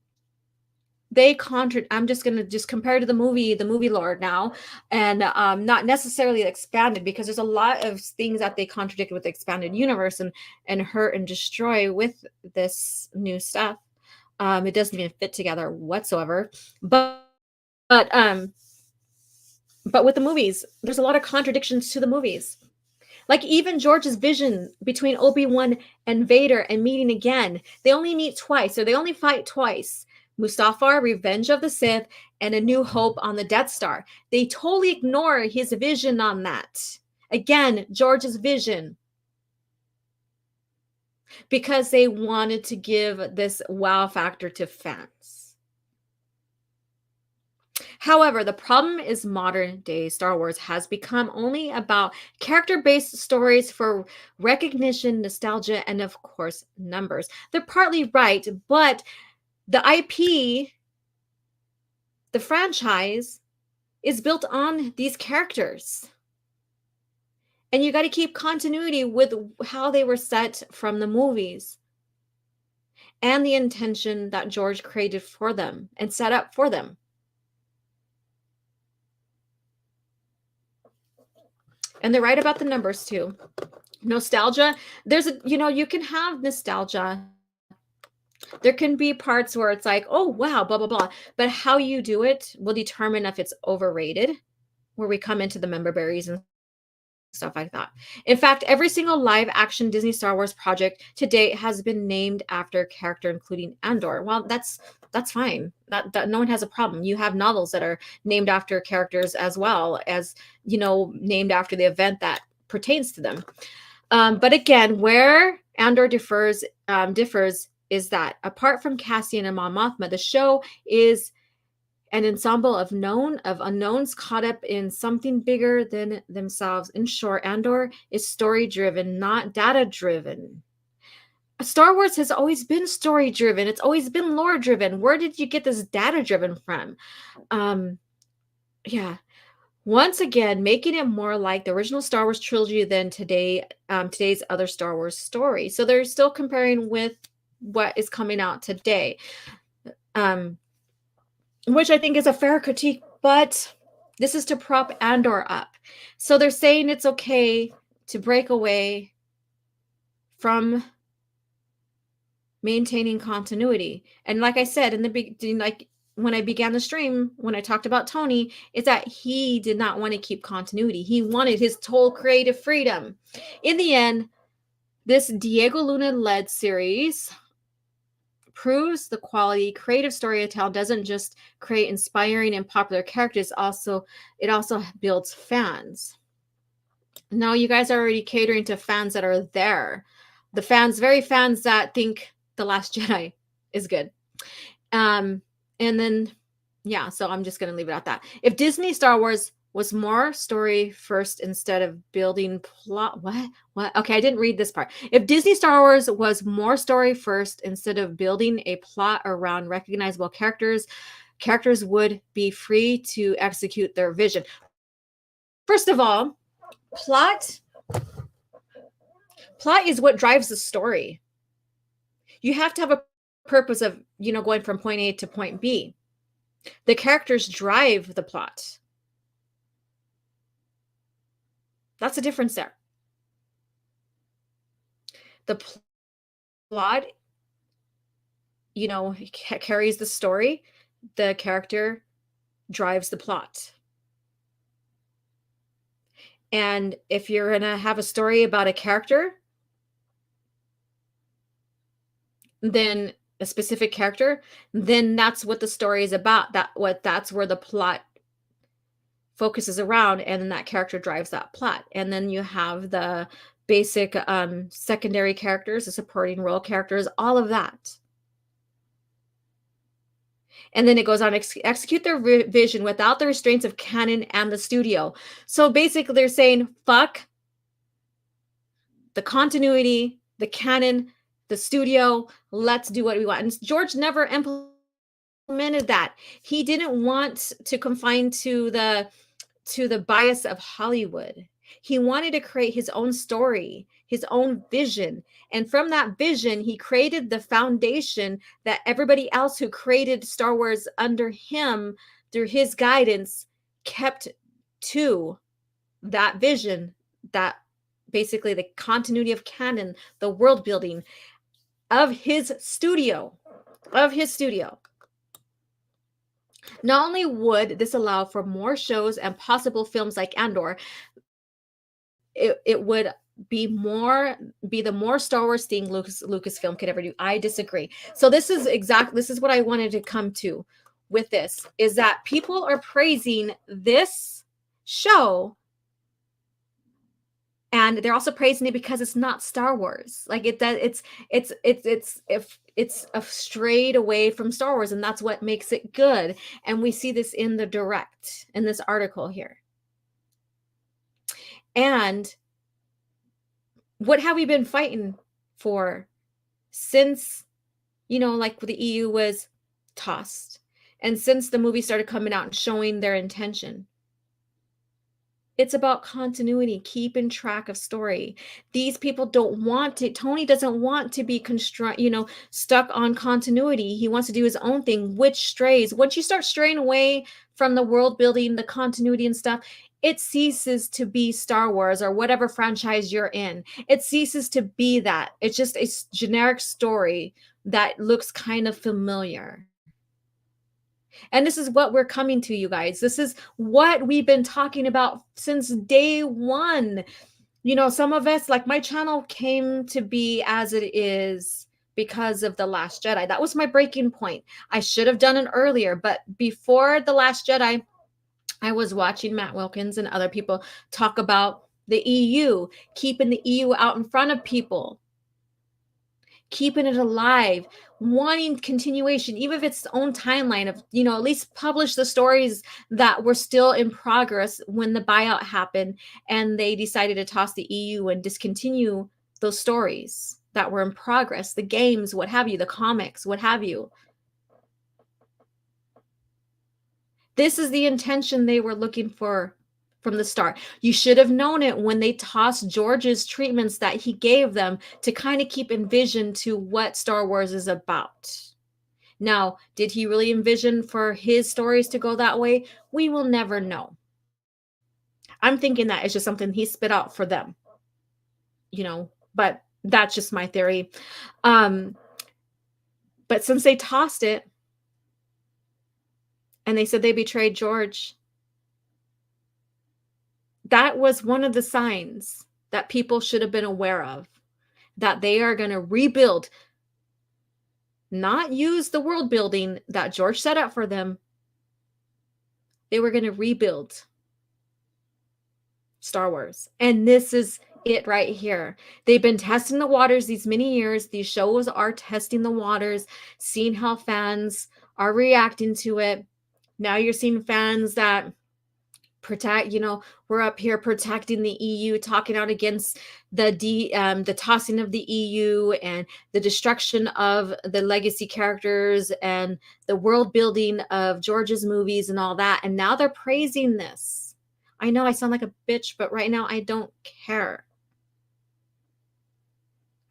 I'm just going to compare to the movie lore now, and not necessarily expanded, because there's a lot of things that they contradict with the expanded universe and hurt and destroy with this new stuff. It doesn't even fit together whatsoever. But But with the movies, there's a lot of contradictions to the movies. Like even George's vision between Obi-Wan and Vader and meeting again. They only meet twice, or they only fight twice. Mustafar, Revenge of the Sith, and A New Hope on the Death Star. They totally ignore his vision on that. Again, George's vision. Because they wanted to give this wow factor to fans. However, the problem is modern day Star Wars has become only about character-based stories for recognition, nostalgia, and of course, numbers. They're partly right, but the IP, the franchise, is built on these characters. And you got to keep continuity with how they were set from the movies and the intention that George created for them and set up for them. And they're right about the numbers too. Nostalgia, there's a, you can have nostalgia. There can be parts where it's like, oh, wow, blah, blah, blah. But how you do it will determine if it's overrated, where we come into the member berries and stuff like that. In fact, every single live action Disney Star Wars project to date has been named after a character, including Andor. Well, that's fine. That no one has a problem. You have novels that are named after characters as well as, named after the event that pertains to them. But again, where Andor differs is that apart from Cassian and Mon Mothma, the show is an ensemble of unknowns caught up in something bigger than themselves. In short, Andor is story-driven, not data-driven. Star Wars has always been story-driven. It's always been lore-driven. Where did you get this data-driven from? Yeah. Once again, making it more like the original Star Wars trilogy than today's other Star Wars story. So they're still comparing with what is coming out today. Which I think is a fair critique, but this is to prop Andor up. So they're saying it's okay to break away from maintaining continuity. And like I said in the beginning, like when I began the stream, when I talked about Tony, is that he did not want to keep continuity. He wanted his total creative freedom. In the end, this Diego Luna-led series proves the quality. Creative storytelling doesn't just create inspiring and popular characters, it also builds fans. Now you guys are already catering to fans that are there. The very fans that think The Last Jedi is good. And then, yeah, so I'm just going to leave it at that. If Disney Star Wars was more story first instead of building plot. What? Okay, I didn't read this part. If Disney Star Wars was more story first instead of building a plot around recognizable characters would be free to execute their vision. First of all, plot is what drives the story. You have to have a purpose of, going from point A to point B. The characters drive the plot. That's the difference there. The plot, carries the story. The character drives the plot. And if you're going to have a story about a character, then a specific character, then that's what the story is about. That's where the plot focuses around, and then that character drives that plot. And then you have the basic secondary characters, the supporting role characters, all of that. And then it goes on to execute their vision without the restraints of canon and the studio. So basically they're saying, fuck the continuity, the canon, the studio, let's do what we want. And George never implemented that. He didn't want to confine to the bias of Hollywood. He wanted to create his own story, his own vision. And from that vision, he created the foundation that everybody else who created Star Wars under him, through his guidance, kept to that vision, that basically the continuity of canon, the world building of his studio. Not only would this allow for more shows and possible films like Andor, it would be the more Star Wars thing Lucasfilm could ever do. I disagree. So this is what I wanted to come to with this, is that people are praising this show, and they're also praising it because it's not Star Wars. Like it does, it's a strayed away from Star Wars, and that's what makes it good. And we see this in the direct in this article here. And what have we been fighting for since, like the EU was tossed, and since the movie started coming out and showing their intention? It's about continuity, keeping track of story. These people don't want to, Tony doesn't want to be stuck on continuity. He wants to do his own thing, which strays. Once you start straying away from the world building, the continuity and stuff, it ceases to be Star Wars or whatever franchise you're in. It ceases to be that. It's just a generic story that looks kind of familiar. And this is what we're coming to, you guys. This is what we've been talking about since day one. Some of us, like my channel came to be as it is because of The Last Jedi. That was my breaking point. I should have done it earlier, but before The Last Jedi, I was watching Matt Wilkins and other people talk about the EU, keeping the EU out in front of people, keeping it alive, wanting continuation, even if it's its own timeline of, at least publish the stories that were still in progress when the buyout happened and they decided to toss the EU and discontinue those stories that were in progress, the games, what have you, the comics, what have you. This is the intention they were looking for from the start. You should have known it when they tossed George's treatments that he gave them to kind of keep envision to what Star Wars is about. Now, did he really envision for his stories to go that way? We will never know. I'm thinking that it's just something he spit out for them, but that's just my theory. But since they tossed it and they said they betrayed George, that was one of the signs that people should have been aware of, that they are going to rebuild, not use the world building that George set up for them. They were going to rebuild Star Wars. And this is it right here. They've been testing the waters these many years. These shows are testing the waters, seeing how fans are reacting to it. Now you're seeing fans that protect, we're up here protecting the EU, talking out against the tossing of the EU and the destruction of the legacy characters and the world building of George's movies and all that. And now they're praising this. I know I sound like a bitch, but right now I don't care.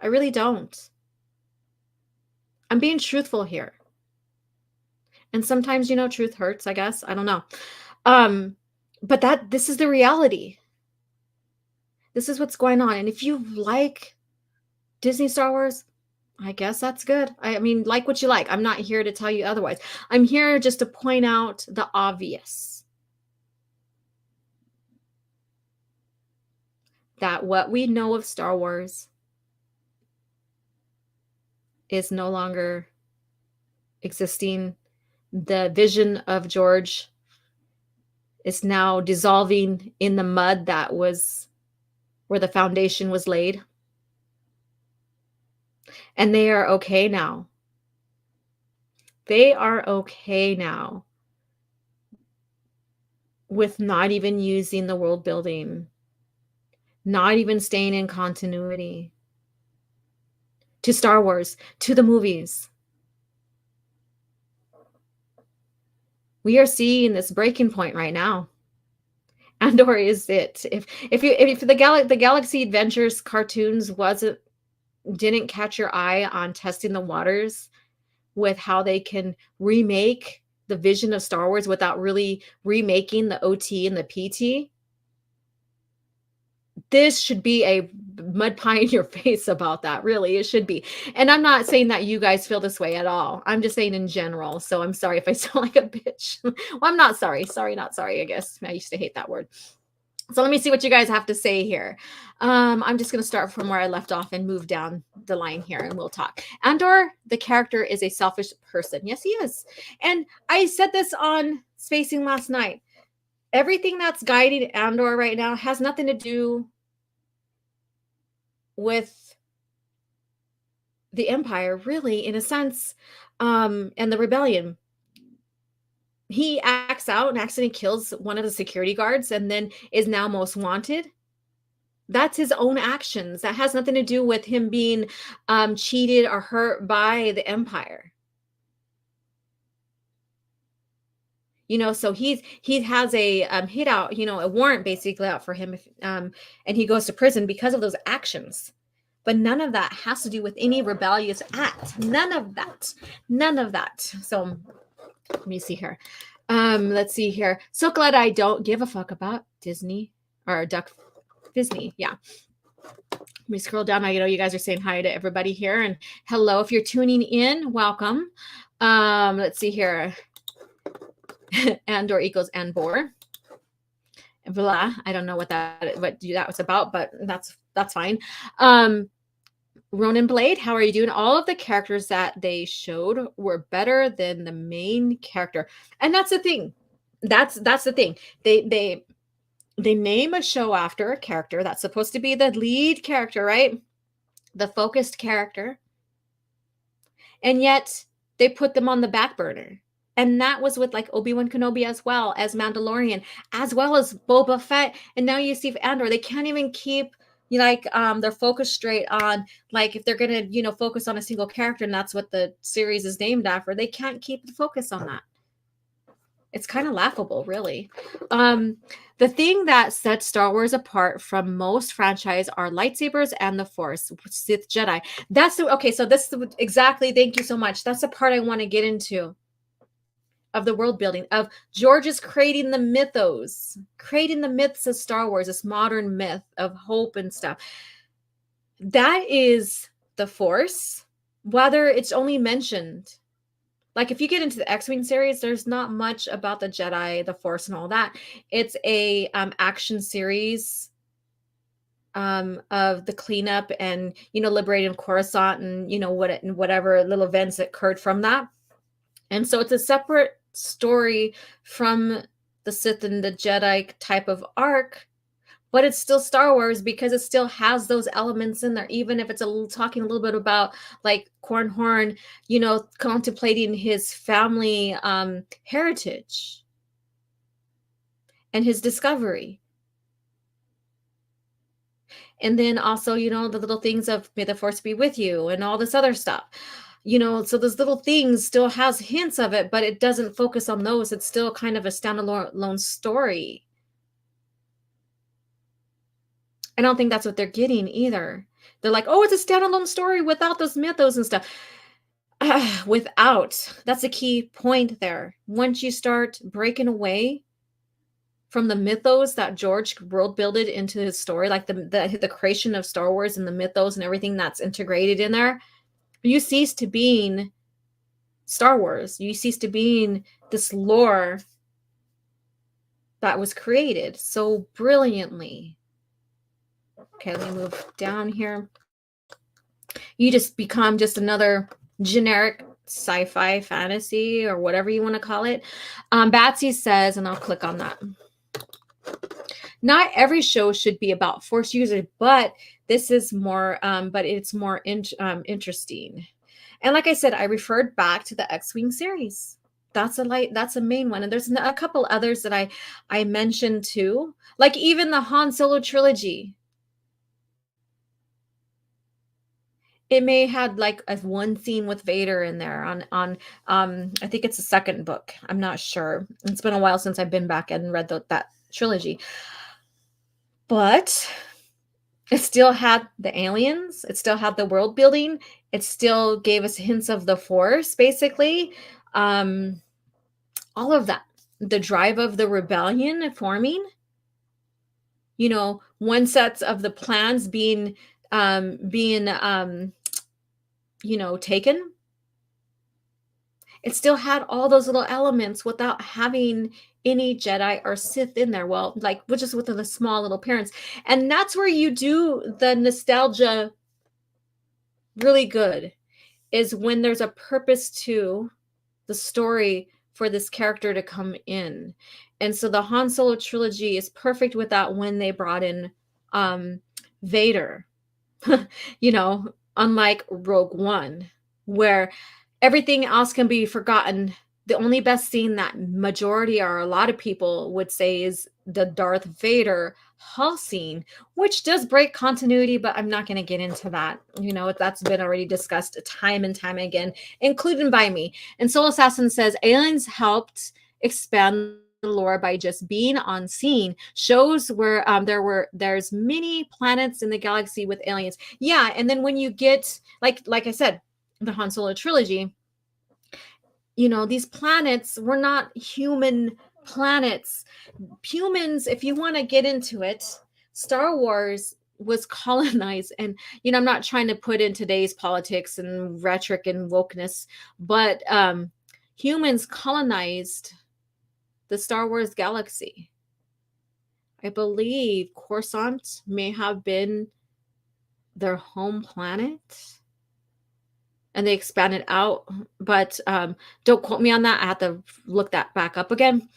I really don't. I'm being truthful here. And sometimes, truth hurts, I guess. I don't know. But this is the reality. This is what's going on. And if you like Disney Star Wars, I guess that's good. I mean, like what you like. I'm not here to tell you otherwise. I'm here just to point out the obvious. That what we know of Star Wars is no longer existing. The vision of George is now dissolving in the mud that was where the foundation was laid. And they are okay now. They are okay now with not even using the world building, not even staying in continuity to Star Wars, to the movies. We are seeing this breaking point right now. Andor is it. If the Galaxy Adventures cartoons didn't catch your eye on testing the waters with how they can remake the vision of Star Wars without really remaking the OT and the PT, this should be a mud pie in your face about that. Really, it should be. And I'm not saying that you guys feel this way at all. I'm just saying in general. So I'm sorry if I sound like a bitch. Well, I'm not sorry. Sorry, not sorry, I guess. I used to hate that word. So let me see what you guys have to say here. I'm just going to start from where I left off and move down the line here and we'll talk. Andor, the character, is a selfish person. Yes, he is. And I said this on Spacing last night. Everything that's guiding Andor right now has nothing to do with the Empire, really, in a sense, and the rebellion. He acts out and accidentally kills one of the security guards and then is now most wanted. That's his own actions. That has nothing to do with him being cheated or hurt by the Empire. So he has a hit out, a warrant basically out for him, and he goes to prison because of those actions. But none of that has to do with any rebellious act. None of that. So let me see here. Let's see here. So glad I don't give a fuck about Disney or Duck Disney. Yeah. Let me scroll down. I know you guys are saying hi to everybody here, and hello if you're tuning in. Welcome. Let's see here. Andor equals Anbor. Blah. I don't know what that was about, but that's fine. Ronan Blade, how are you doing? All of the characters that they showed were better than the main character, and that's the thing. That's the thing. They name a show after a character that's supposed to be the lead character, right? The focused character, and yet they put them on the back burner. And that was with like Obi-Wan Kenobi as well as Mandalorian, as well as Boba Fett. And now you see Andor, they can't even keep their focus straight on, like, if they're gonna focus on a single character, and that's what the series is named after, they can't keep the focus on that. It's kind of laughable, really. The thing that sets Star Wars apart from most franchise are lightsabers and the Force, Sith Jedi. Okay, so this exactly, thank you so much. That's the part I want to get into, of the world building, of George's creating the mythos, creating the myths of Star Wars, this modern myth of hope and stuff. That is the Force, whether it's only mentioned. Like, if you get into the X-Wing series, there's not much about the Jedi, the Force, and all that. It's a action series of the cleanup and liberating Coruscant and whatever little events that occurred from that. And so it's a separate story from the Sith and the Jedi type of arc, but it's still Star Wars because it still has those elements in there, even if it's talking a little bit about like Cornhorn, contemplating his family heritage and his discovery. And then also, the little things of may the Force be with you and all this other stuff. So those little things still has hints of it, but it doesn't focus on those. It's still kind of a standalone story. I don't think that's what they're getting either. They're like, oh, it's a standalone story without those mythos and stuff. That's a key point there. Once you start breaking away from the mythos that George world builded into his story, like the creation of Star Wars and the mythos and everything that's integrated in there, you cease to being Star Wars. You cease to being this lore that was created so brilliantly. Okay, let me move down here. You just become just another generic sci-fi fantasy or whatever you want to call it. Batsy says, and I'll click on that. Not every show should be about Force users, but this is more, but it's more interesting. And like I said, I referred back to the X-Wing series. That's a main one. And there's a couple others that I mentioned too. Like even the Han Solo trilogy. It may have like a one scene with Vader in there on I think it's the second book. I'm not sure. It's been a while since I've been back and read that trilogy. But it still had the aliens. It still had the world building. It still gave us hints of the Force, basically. All of that. The drive of the rebellion forming. one sets of the plans being taken. It still had all those little elements without having any Jedi or Sith in there. Well, like, which is with the small little parents. And that's where you do the nostalgia really good, is when there's a purpose to the story for this character to come in. And so the Han Solo trilogy is perfect with that when they brought in Vader, unlike Rogue One, where everything else can be forgotten. The only best scene that majority or a lot of people would say is the Darth Vader Hall scene, which does break continuity, but I'm not going to get into that. That's been already discussed time and time again, including by me. And Soul Assassin says aliens helped expand the lore by just being on scene. Shows where there's many planets in the galaxy with aliens. Yeah, and then when you get like I said, the Han Solo trilogy, these planets were not human planets. Humans, if you want to get into it, Star Wars was colonized, and I'm not trying to put in today's politics and rhetoric and wokeness, but humans colonized the Star Wars galaxy. I believe Coruscant may have been their home planet, and they expanded out, but don't quote me on that. I have to look that back up again.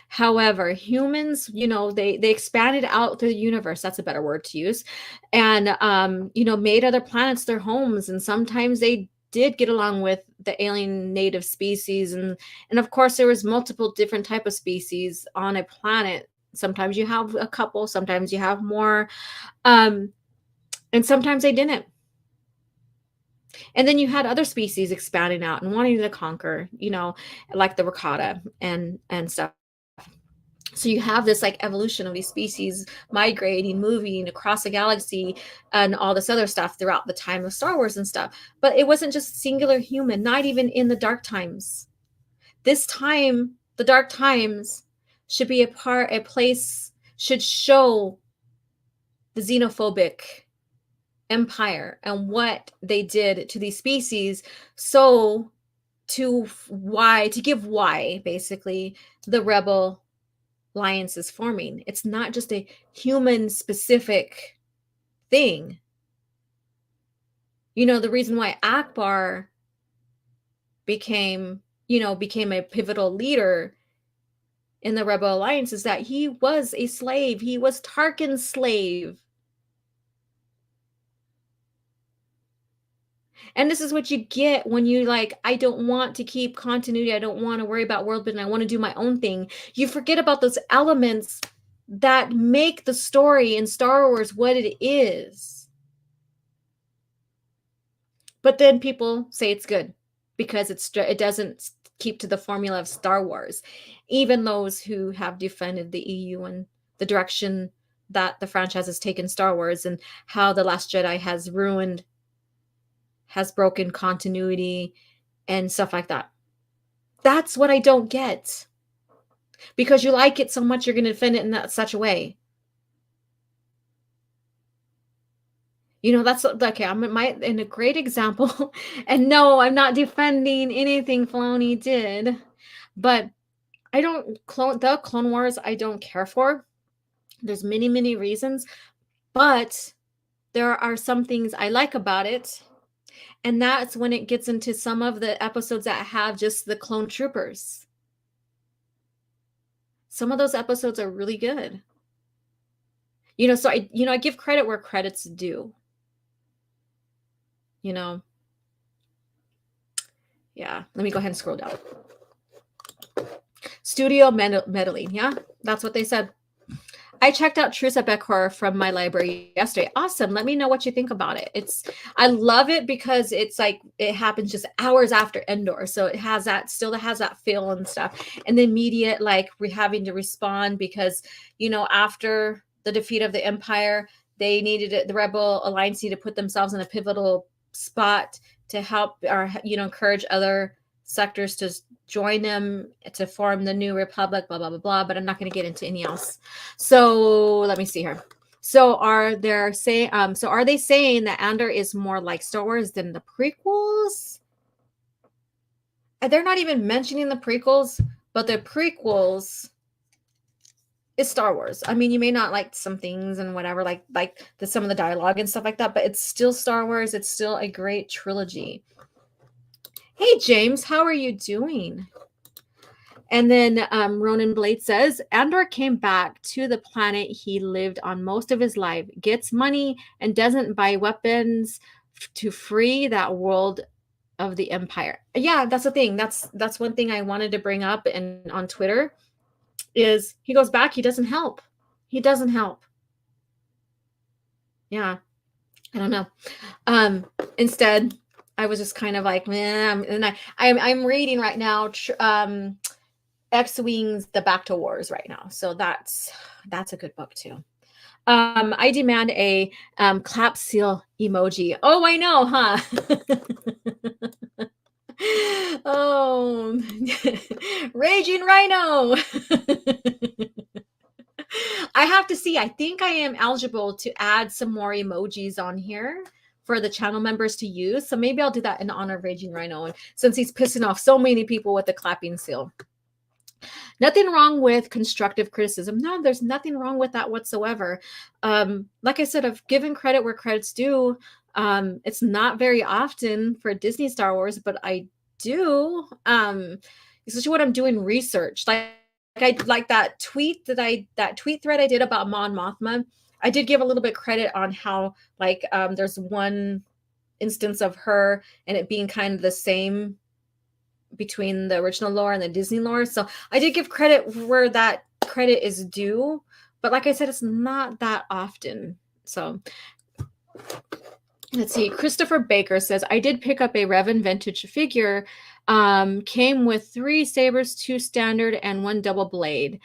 However, humans, they expanded out through the universe. That's a better word to use. And, made other planets their homes. And sometimes they did get along with the alien native species. And of course, there was multiple different type of species on a planet. Sometimes you have a couple, sometimes you have more. And sometimes they didn't. And then you had other species expanding out and wanting to conquer, like the Rakata and stuff. So you have this like evolution of these species migrating, moving across the galaxy and all this other stuff throughout the time of Star Wars and stuff. But it wasn't just singular human, not even in the dark times. This time, the dark times should be a place, should show the xenophobic empire and what they did to these species, so to give why basically the rebel alliance is forming. It's not just a human specific thing. The reason why Akbar became a pivotal leader in the rebel alliance is that he was a slave. He was Tarkin's slave. And this is what you get when you I don't want to keep continuity. I don't want to worry about world building. I want to do my own thing. You forget about those elements that make the story in Star Wars what it is. But then people say it's good because it doesn't keep to the formula of Star Wars. Even those who have defended the EU and the direction that the franchise has taken Star Wars and how The Last Jedi has broken continuity and stuff like that. That's what I don't get. Because you like it so much, you're going to defend it in such a way. That's okay. I'm in a great example. And no, I'm not defending anything Filoni did, but I don't the Clone Wars. I don't care for. There's many, many reasons, but there are some things I like about it. And that's when it gets into some of the episodes that have just the clone troopers. Some of those episodes are really good. So I give credit where credit's due. Yeah, let me go ahead and scroll down. Studio meddling. Yeah, that's what they said. I checked out Truce at Beckhor from my library yesterday. Awesome. Let me know what you think about it. I love it because it's like it happens just hours after Andor. So it has that feel and stuff. And the immediate, we're having to respond because, after the defeat of the Empire, they needed it. The Rebel Alliance needed to put themselves in a pivotal spot to help or, encourage other sectors to join them to form the new republic, blah, blah, blah, blah. But I'm not going to get into any else. So let me see here. So are they saying that Andor is more like Star Wars than the prequels? They're not even mentioning the prequels, but the prequels is Star Wars. I mean, you may not like some things and whatever, like some of the dialogue and stuff like that, but it's still Star Wars. It's still a great trilogy. Hey, James, how are you doing? And then Ronan Blade says, Andor came back to the planet he lived on most of his life, gets money, and doesn't buy weapons to free that world of the Empire. Yeah, that's the thing. That's one thing I wanted to bring up and on Twitter is he goes back, he doesn't help. He doesn't help. Yeah, I don't know. Instead, I was just kind of like, man, and I'm reading right now X-Wing's The Back to Wars right now. So that's a good book too. I demand a clap seal emoji. Oh, I know, huh? Oh, Raging Rhino. I have to see. I think I am eligible to add some more emojis on here for the channel members to use. So maybe I'll do that in honor of Raging Rhino. And since he's pissing off so many people with the clapping seal. Nothing wrong with constructive criticism. No, there's nothing wrong with that whatsoever. Like I said, I've given credit where credit's due. It's not very often for Disney Star Wars, but I do. Especially when I'm doing research. Like that tweet thread I did about Mon Mothma. I did give a little bit credit on how there's one instance of her and it being kind of the same between the original lore and the Disney lore. So I did give credit where that credit is due, but like I said, it's not that often. So let's see. Christopher Baker says, I did pick up a Revan vintage figure. Came with 3 sabers, 2 standard, and 1 double blade.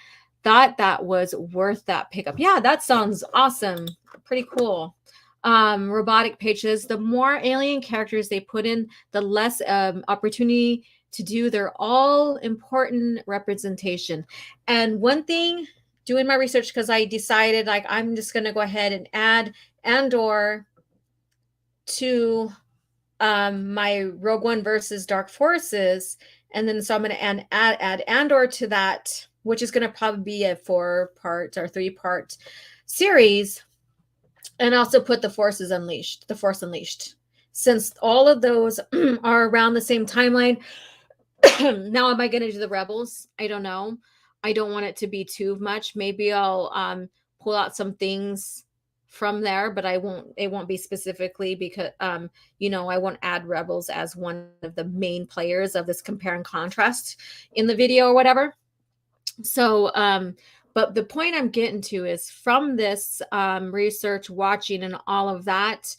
Thought that was worth that pickup. Yeah, that sounds awesome. Pretty cool. Robotic pages. The more alien characters they put in, the less opportunity to do their all important representation. And one thing, doing my research, because I decided I'm just going to go ahead and add Andor to my Rogue One versus Dark Forces, and then so I'm going to add Andor to that, which is going to probably be a 4-part or 3-part series, and also put the Force Unleashed, since all of those are around the same timeline. Now, am I going to do the Rebels? I don't know. I don't want it to be too much. Maybe I'll pull out some things from there, but it won't be specifically because I won't add Rebels as one of the main players of this compare and contrast in the video or whatever. So but the point I'm getting to is from this research, watching, and all of that,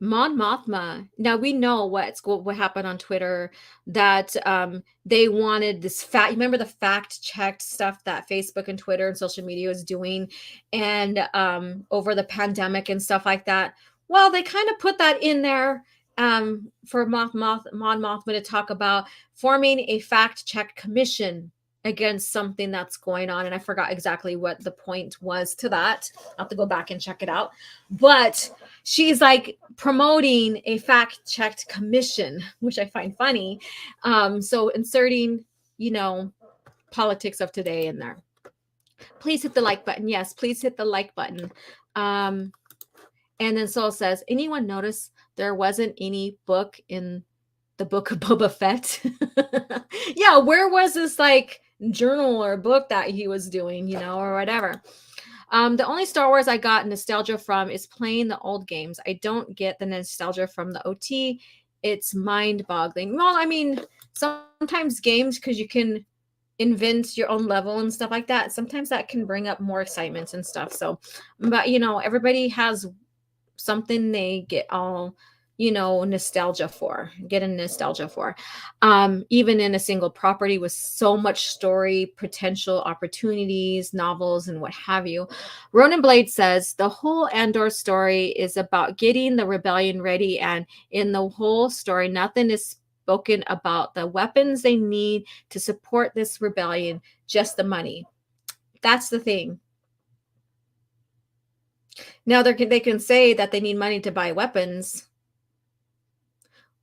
Mon Mothma. Now we know what happened on Twitter, that they wanted this fact. Remember the fact checked stuff that Facebook and Twitter and social media is doing, and over the pandemic and stuff like that. Well, they kind of put that in there for Mon Mothma to talk about forming a fact check commission against something that's going on. And I forgot exactly what the point was to that. I'll have to go back and check it out. But she's promoting a fact-checked commission, which I find funny. So inserting, politics of today in there. Please hit the like button. Yes, please hit the like button. And then Soul says, anyone notice there wasn't any book in the Book of Boba Fett? Yeah, where was this journal or book that he was doing, or whatever? The only Star Wars I got nostalgia from is playing the old games. I don't get the nostalgia from the OT. It's mind-boggling. Well, I mean, sometimes games, because you can invent your own level and stuff like that, sometimes that can bring up more excitement and stuff. So, but everybody has something they get all nostalgia for, get a nostalgia for. Even in a single property with so much story, potential opportunities, novels, and what have you. Ronan Blade says the whole Andor story is about getting the rebellion ready, and in the whole story, nothing is spoken about the weapons they need to support this rebellion, just the money. That's the thing. Now they can say that they need money to buy weapons,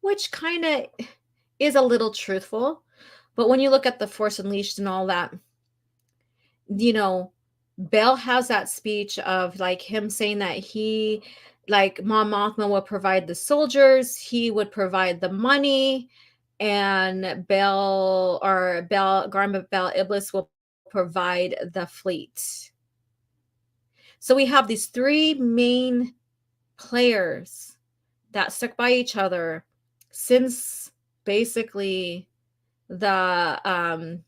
which kind of is a little truthful. But when you look at the Force Unleashed and all that, you know, Bell has that speech of like him saying that he, like Mon Mothma would provide the soldiers, he would provide the money, and Garment Bell Iblis will provide the fleet. So we have these three main players that stuck by each other since basically the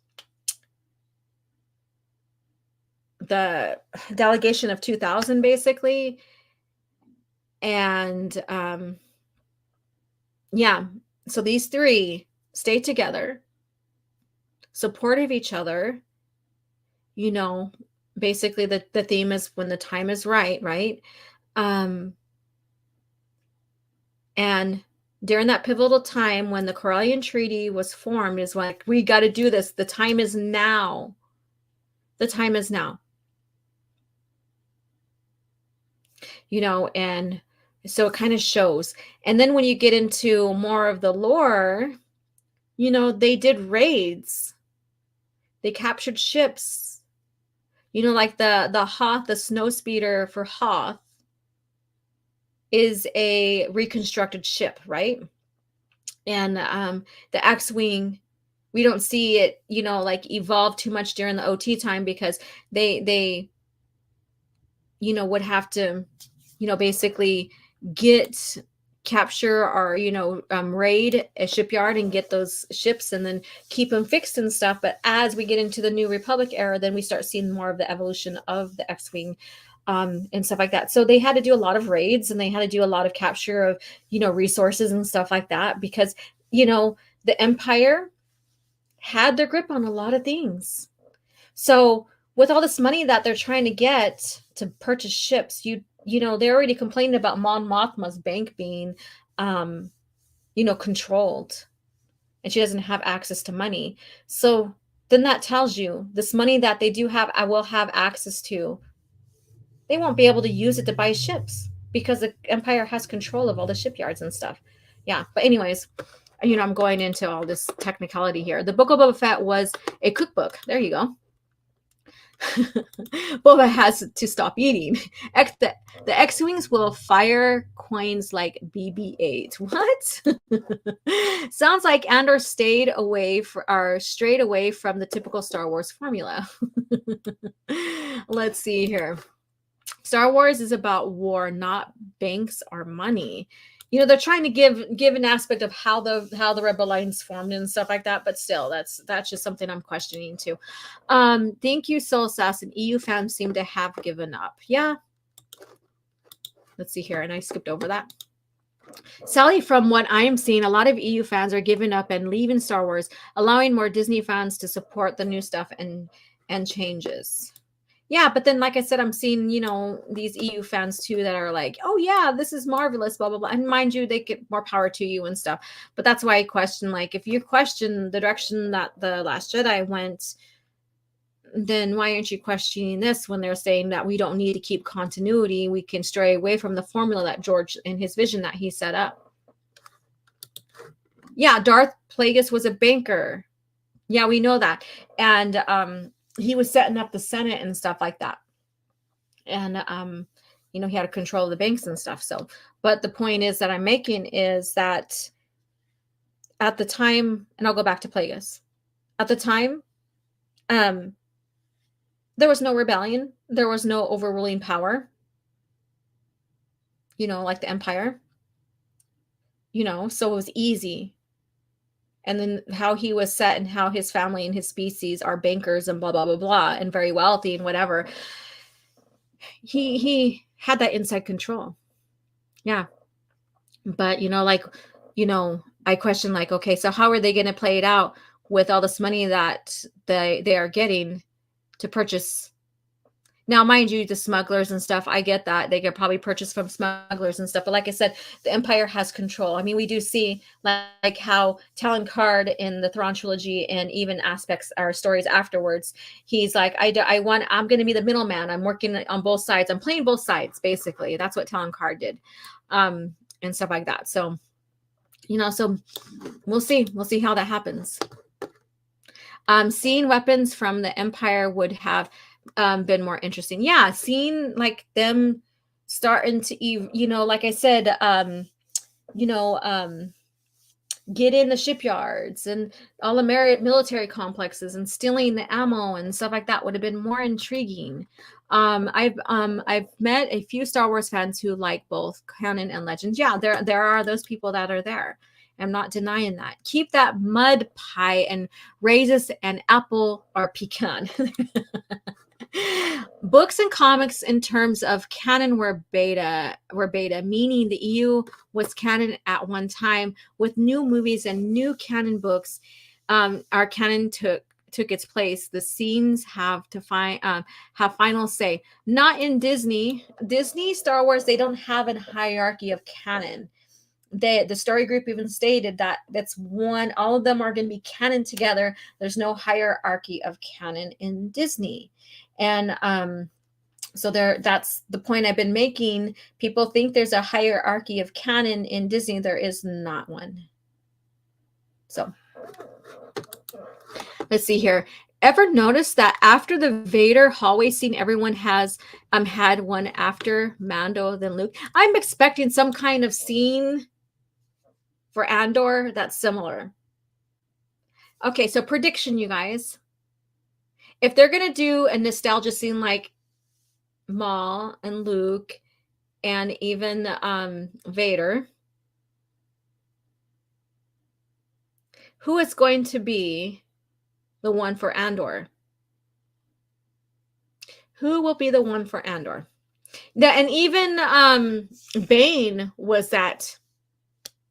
delegation of 2000, basically. And yeah, so these three stay together, supportive each other. Basically the theme is when the time is right. And during that pivotal time when the Corellian Treaty was formed is like, we got to do this. The time is now. The time is now. And so it kind of shows. And then when you get into more of the lore, they did raids. They captured ships. Like the Hoth, the snow speeder for Hoth is a reconstructed ship, right? And the X-Wing, we don't see it, like evolve too much during the OT time because they would have to, basically capture or raid a shipyard and get those ships and then keep them fixed and stuff. But as we get into the New Republic era, then we start seeing more of the evolution of the X-Wing and stuff like that. So they had to do a lot of raids and they had to do a lot of capture of resources and stuff like that because the Empire had their grip on a lot of things. So with all this money that they're trying to get to purchase ships, they're already complaining about Mon Mothma's bank being, controlled, and she doesn't have access to money. So then that tells you this money that they do have, I will have access to. They won't be able to use it to buy ships because the Empire has control of all the shipyards and stuff. Yeah, but anyways, I'm going into all this technicality here. The Book of Boba Fett was a cookbook. There you go. Boba has to stop eating. The X-Wings will fire coins like BB-8. What? Sounds like Andor strayed away from the typical Star Wars formula. Let's see here. Star Wars is about war, not banks or money. They're trying to give an aspect of how the Rebel Alliance formed and stuff like that, but still, that's just something I'm questioning too. Thank you, Soul Assassin. EU fans seem to have given up. Yeah. Let's see here, and I skipped over that. Sally, from what I am seeing, a lot of EU fans are giving up and leaving Star Wars, allowing more Disney fans to support the new stuff and changes. Yeah, but then, like I said, I'm seeing, these EU fans too that are like, oh yeah, this is marvelous, blah, blah, blah. And mind you, they get more power to you and stuff. But that's why I question, like, if you question the direction that The Last Jedi went, then why aren't you questioning this when they're saying that we don't need to keep continuity? We can stray away from the formula that George and his vision that he set up. Yeah, Darth Plagueis was a banker. Yeah, we know that. And, he was setting up the Senate and stuff like that. And, he had control of the banks and stuff. So, but the point is that I'm making is that at the time, and I'll go back to Plagueis. At the time, there was no rebellion. There was no overruling power, like the Empire, so it was easy. And then how he was set and how his family and his species are bankers and blah, blah, blah, blah, and very wealthy and whatever. He had that inside control. Yeah. But, I question, like, okay, so how are they going to play it out with all this money that they are getting to purchase? Now, mind you, the smugglers and stuff, I get that. They could probably purchase from smugglers and stuff. But like I said, the Empire has control. I mean, we do see like how Talon Card in the Thrawn trilogy and even aspects or stories afterwards, he's like, I'm going to be the middleman. I'm working on both sides. I'm playing both sides, basically. That's what Talon Card did, and stuff like that. So, so we'll see. We'll see how that happens. Seeing weapons from the Empire would have been more interesting. Yeah, seeing like them starting to, like I said, get in the shipyards and all the military complexes and stealing the ammo and stuff like that would have been more intriguing. I've met a few Star Wars fans who like both canon and legends. Yeah, there are those people that are there. I'm not denying that. Keep that mud pie and raises an apple or pecan. Books and comics in terms of canon were beta, meaning the EU was canon at one time. With new movies and new canon books, our canon took its place. The scenes have to have final say. Not in Disney. Star Wars, they don't have a hierarchy of canon. The story group even stated that that's one, all of them are going to be canon together. There's no hierarchy of canon in Disney. And so that's the point I've been making. People think there's a hierarchy of canon in Disney. There is not one. So let's see here. Ever notice that after the Vader hallway scene, everyone has had one after Mando, then Luke? I'm expecting some kind of scene for Andor that's similar. Okay, so prediction, you guys. If they're going to do a nostalgia scene like Maul and Luke and even Vader, who is going to be the one for Andor? Who will be the one for Andor? And even Bane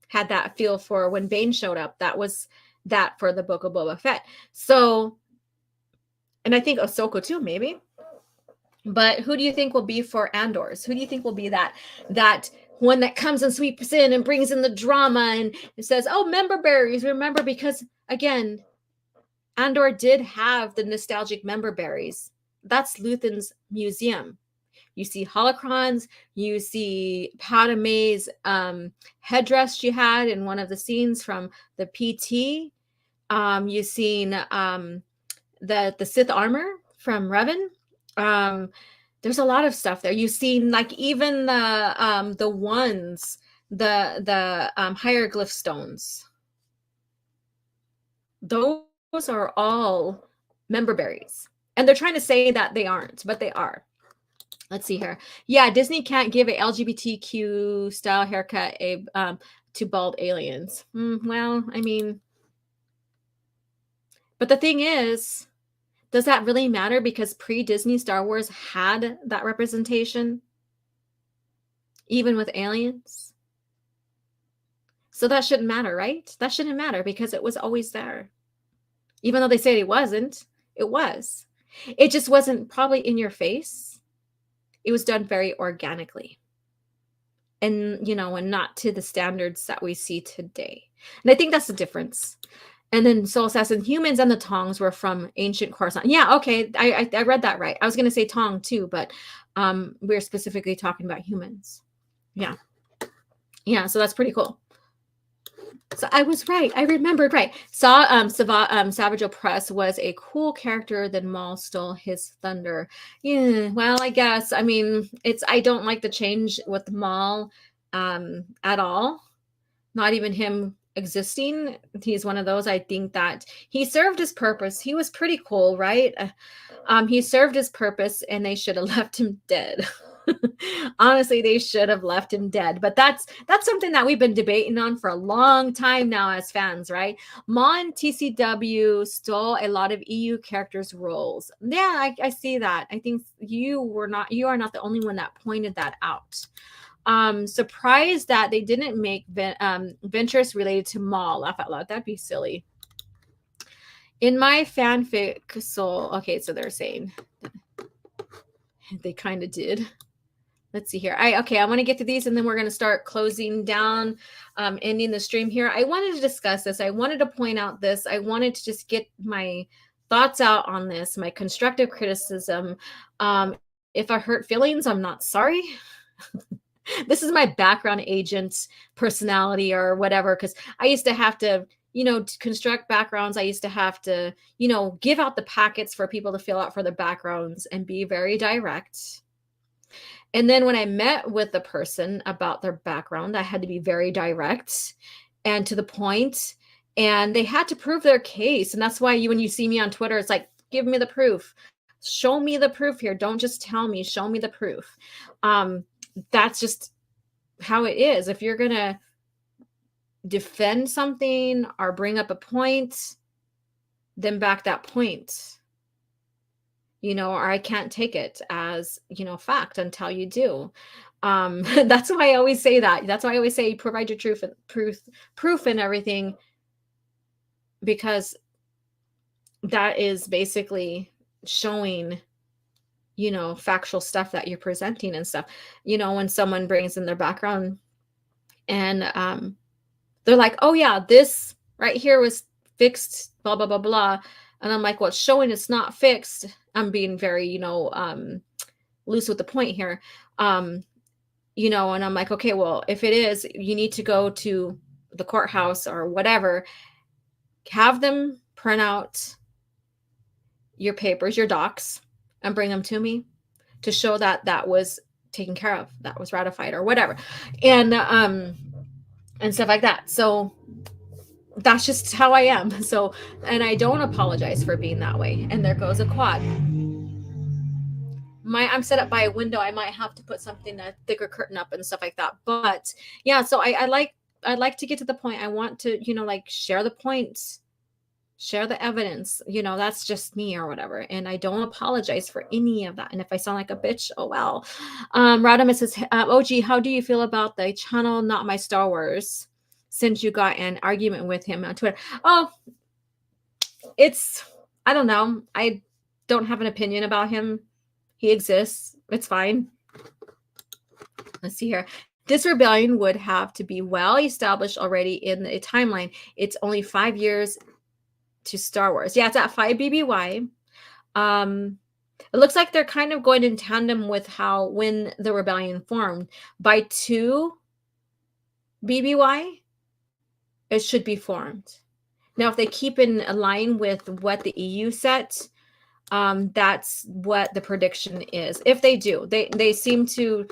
had that feel for when Bane showed up. That was that for the Book of Boba Fett. So, and I think Ahsoka too, maybe. But who do you think will be for Andor's? Who do you think will be that one that comes and sweeps in and brings in the drama and it says, oh, member berries, remember? Because again, Andor did have the nostalgic member berries. That's Luthen's museum. You see holocrons, you see Padme's headdress she had in one of the scenes from the PT. You've seen the Sith armor from Revan. There's a lot of stuff there. You've seen like even the ones, the hieroglyph stones. Those are all member berries. And they're trying to say that they aren't, but they are. Let's see here. Yeah, Disney can't give a LGBTQ style haircut to bald aliens. Well, I mean, but the thing is, does that really matter? Because pre-Disney Star Wars had that representation, even with aliens. So that shouldn't matter, right? That shouldn't matter because it was always there. Even though they said it wasn't, it was. It just wasn't probably in your face. It was done very organically. And, and not to the standards that we see today. And I think that's the difference. And then Soul Assassin, humans and the Tongs were from ancient Coruscant. Yeah, okay, I read that right. I was going to say Tong too, but we're specifically talking about humans. Yeah. Yeah, so that's pretty cool. So I was right. I remembered right. Savage Opress was a cool character. Then Maul stole his thunder. Yeah, well, I guess. I mean, I don't like the change with Maul at all. Not even him existing. He's one of those. I think that he served his purpose. He was pretty cool, right? He served his purpose, and they should have left him dead. Honestly, they should have left him dead. But that's something that we've been debating on for a long time now as fans, right? Maul and TCW stole a lot of EU characters' roles. Yeah, I see that. I think you are not the only one that pointed that out. Surprised that they didn't make Ventress related to Maul. Laugh out loud. That'd be silly. In my fanfic, okay, so they're saying they kind of did. Let's see here. I want to get to these and then we're going to start closing down, ending the stream here. I wanted to discuss this. I wanted to point out this. I wanted to just get my thoughts out on this, my constructive criticism. If I hurt feelings, I'm not sorry. This is my background agent personality or whatever, because I used to have to, to construct backgrounds. I used to have to, give out the packets for people to fill out for the backgrounds and be very direct. And then when I met with the person about their background, I had to be very direct and to the point, and they had to prove their case. And that's why when you see me on Twitter, it's like, give me the proof. Show me the proof here. Don't just tell me, show me the proof. That's just how it is. If you're going to defend something or bring up a point, then back that point. Or I can't take it as, fact until you do. That's why I always say that. That's why I always say provide your proof and everything, because that is basically showing, factual stuff that you're presenting and stuff. When someone brings in their background and they're like, oh yeah, this right here was fixed, blah, blah, blah, blah. And I'm like, well, it's showing it's not fixed. I'm being very, loose with the point here. And I'm like, okay, well, if it is, you need to go to the courthouse or whatever, have them print out your papers, your docs, and bring them to me to show that that was taken care of, that was ratified or whatever. And stuff like that. So that's just how I am. So, and I don't apologize for being that way. And there goes a quad. I'm set up by a window. I might have to put something, a thicker curtain up and stuff like that. But yeah, so I like to get to the point. I want to, share the points, share the evidence, that's just me or whatever. And I don't apologize for any of that. And if I sound like a bitch, oh well. Radimus says, OG, how do you feel about the channel Not My Star Wars since you got an argument with him on Twitter? Oh, I don't know. I don't have an opinion about him. He exists. It's fine. Let's see here. This rebellion would have to be well established already in the timeline. It's only 5 years to Star Wars. Yeah, it's at 5 BBY. It looks like they're kind of going in tandem with when the rebellion formed. By 2 BBY, it should be formed. Now, if they keep in line with what the EU set, that's what the prediction is. If they do, they seem to,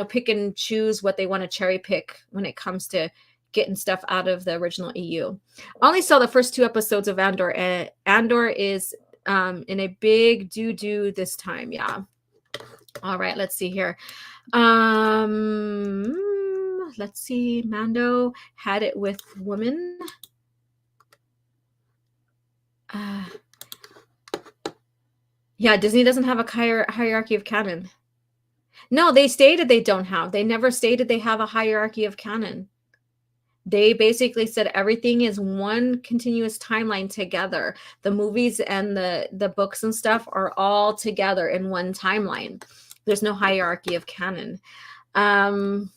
pick and choose what they want to cherry pick when it comes to getting stuff out of the original EU. I only saw the first 2 episodes of Andor, and Andor is in a big doo-doo this time. Yeah. All right, let's see here. Let's see. Mando had it with women. Yeah, Disney doesn't have a hierarchy of canon. No, they stated they don't have. They never stated they have a hierarchy of canon. They basically said everything is one continuous timeline together. The movies and the books and stuff are all together in one timeline. There's no hierarchy of canon. Let's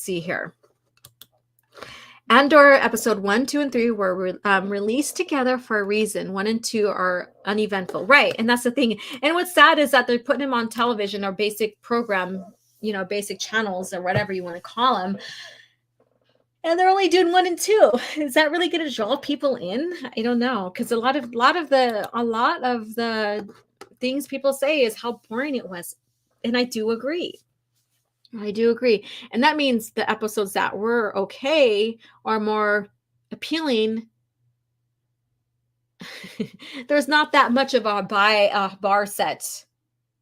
see here. Andor episode 1, 2, and 3 were released together for a reason. 1 and 2 are uneventful. Right. And that's the thing. And what's sad is that they're putting them on television or basic program, basic channels or whatever you want to call them. And they're only doing 1 and 2. Is that really going to draw people in? I don't know. Because a lot of the things people say is how boring it was. And I do agree. And that means the episodes that were okay are more appealing. There's not that much of a bar set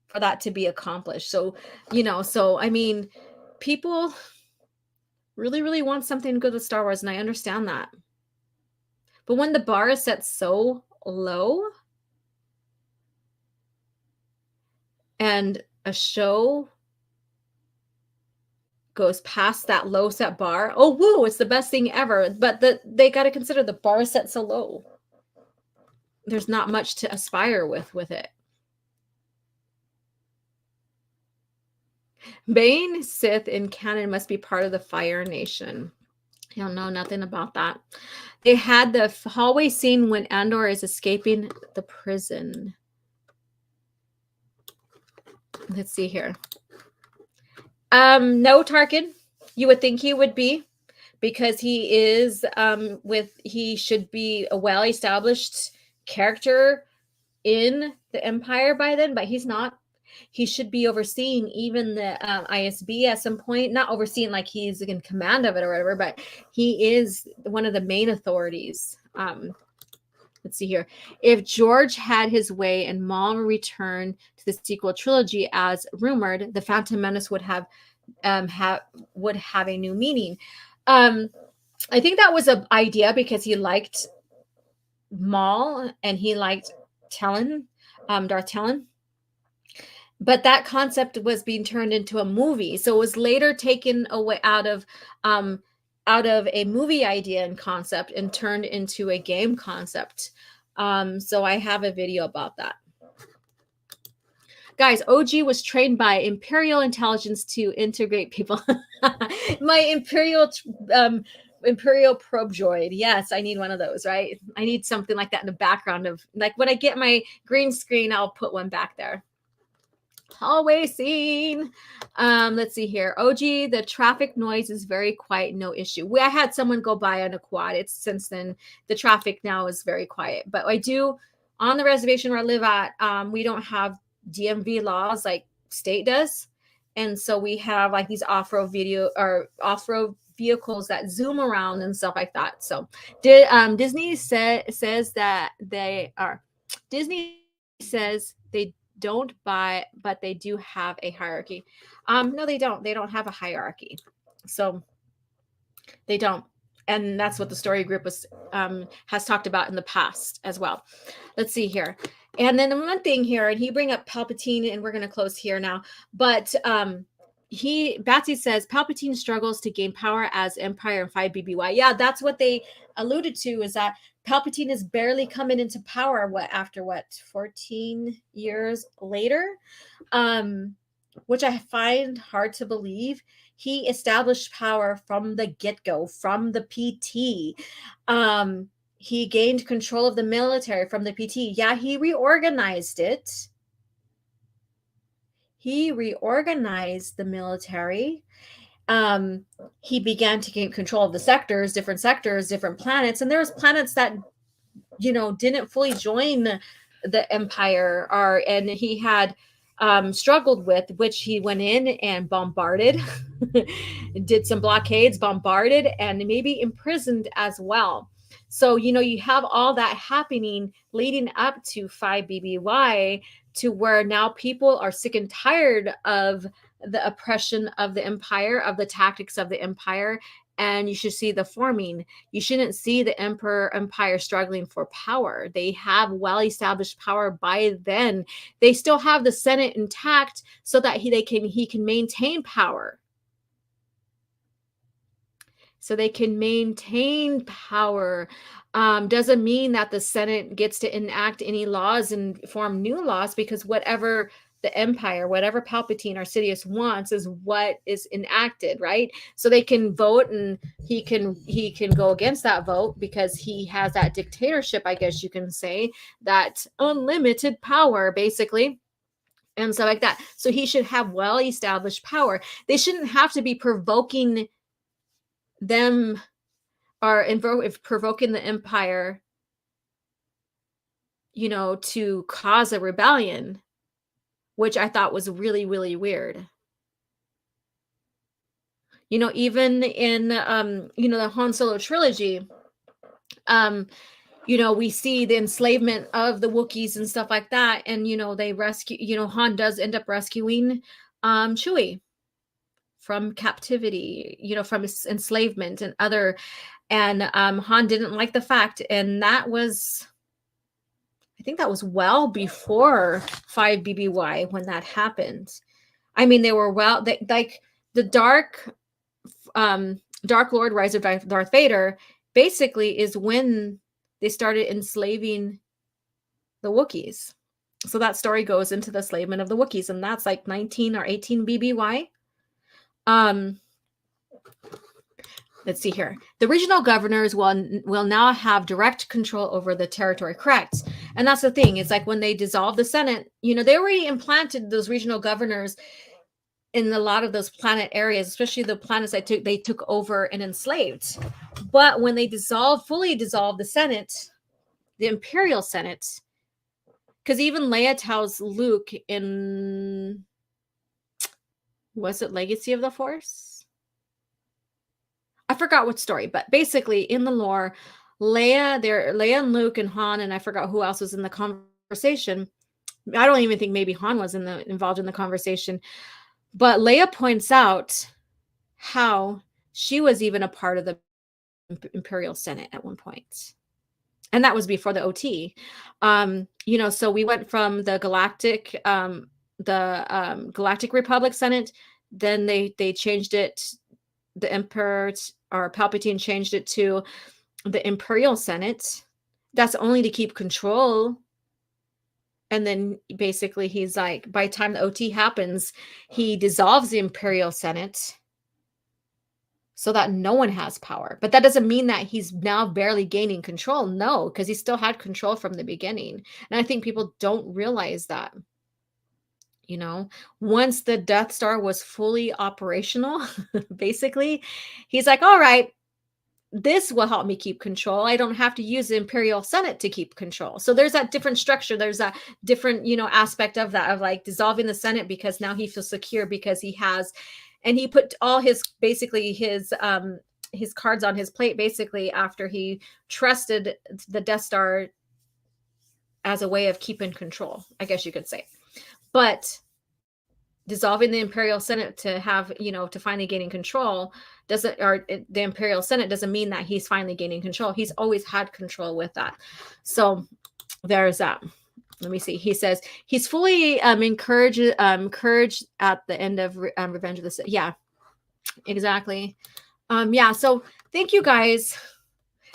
for that to be accomplished. So, I mean, people really, really want something good with Star Wars, and I understand that. But when the bar is set so low and a show goes past that low set bar. Oh, woo, it's the best thing ever. But they got to consider the bar set so low. There's not much to aspire with it. Bane, Sith, and canon must be part of the Fire Nation. I don't know nothing about that. They had the hallway scene when Andor is escaping the prison. Let's see here. No, Tarkin. You would think he would be, because he is he should be a well-established character in the Empire by then, but he's not. He should be overseeing even the ISB at some point, not overseeing like he's in command of it or whatever, but he is one of the main authorities. Let's see here. If George had his way and Maul returned to the sequel trilogy as rumored, the Phantom Menace would have a new meaning. I think that was an idea because he liked Maul and he liked Talon, Darth Talon. But that concept was being turned into a movie, so it was later taken away out of a movie idea and concept and turned into a game concept. So I have a video about that. Guys, OG was trained by Imperial intelligence to integrate people. My Imperial probe droid. Yes, I need one of those, right? I need something like that in the background of, like, when I get my green screen, I'll put one back there. Hallway scene. Let's see here. OG, the traffic noise is very quiet, no issue. I had someone go by on a quad. It's since then the traffic now is very quiet. But I do, on the reservation where I live at, we don't have DMV laws like state does. And so we have like these off-road vehicles that zoom around and stuff like that. So Disney says that Disney says they don't buy, but they do have a hierarchy. No, they don't. They don't have a hierarchy. So they don't. And that's what the story group has talked about in the past as well. Let's see here. And then one thing here, and he bring up Palpatine, and we're going to close here now. But Batsy says Palpatine struggles to gain power as Empire and 5 BBY. Yeah, that's what they alluded to, is that Palpatine is barely coming into power after 14 years later, which I find hard to believe. He established power from the get-go, from the PT. He gained control of the military from the PT. Yeah, he reorganized it. He reorganized the military. He began to gain control of the sectors, different planets. And there was planets that, didn't fully join the Empire, and he had struggled with, which he went in and bombarded, did some blockades, bombarded, and maybe imprisoned as well. So, you have all that happening leading up to 5 BBY, to where now people are sick and tired of the oppression of the Empire, of the tactics of the Empire, and you should see the forming. You shouldn't see the Empire struggling for power. They have well-established power by then. They still have the Senate intact so that he can maintain power. So they can maintain power. Doesn't mean that the Senate gets to enact any laws and form new laws, because whatever the Empire, whatever Palpatine or Sidious wants is what is enacted, right? So they can vote, and he can go against that vote because he has that dictatorship, I guess you can say, that unlimited power, basically. And stuff like that. So he should have well-established power. They shouldn't have to be provoking them or provoking the Empire, to cause a rebellion, which I thought was really, really weird. Even in, the Han Solo trilogy, we see the enslavement of the Wookiees and stuff like that. And, they rescue, Han does end up rescuing Chewie from captivity, from enslavement and other. And Han didn't like the fact. And I think that was well before 5 BBY when that happened. I mean, they were like the dark Dark Lord, Rise of Darth Vader, basically is when they started enslaving the Wookiees. So that story goes into the enslavement of the Wookiees, and that's like 19 or 18 BBY. Let's see here. The regional governors will now have direct control over the territory. Correct. And that's the thing. It's like when they dissolved the Senate, they already implanted those regional governors in a lot of those planet areas, especially the planets they took over and enslaved. But when they fully dissolved the Senate, the Imperial Senate, because even Leia tells Luke in, was it Legacy of the Force? I forgot what story, but basically in the lore, Leia and Luke and Han, and I forgot who else was in the conversation. I don't even think maybe Han was involved in the conversation, but Leia points out how she was even a part of the Imperial Senate at one point. And that was before the OT. So we went from the Galactic Republic Senate, then they changed it, the Emperor or Palpatine changed it to the Imperial Senate. That's only to keep control. And then basically he's like, by the time the OT happens, he dissolves the Imperial Senate so that no one has power. But that doesn't mean that he's now barely gaining control. No, because he still had control from the beginning. And I think people don't realize that. Once the Death Star was fully operational, basically, he's like, all right, this will help me keep control. I don't have to use the Imperial Senate to keep control. So there's that different structure. There's that different, aspect of that, of like dissolving the Senate because now he feels secure because he has, and he put all his cards on his plate basically after he trusted the Death Star as a way of keeping control, I guess you could say. But dissolving the Imperial Senate to have, to finally gaining control the Imperial Senate doesn't mean that he's finally gaining control. He's always had control with that. So there's that. Let me see. He says he's fully encouraged at the end of Revenge of the Sith. Yeah, exactly. Yeah. So thank you guys.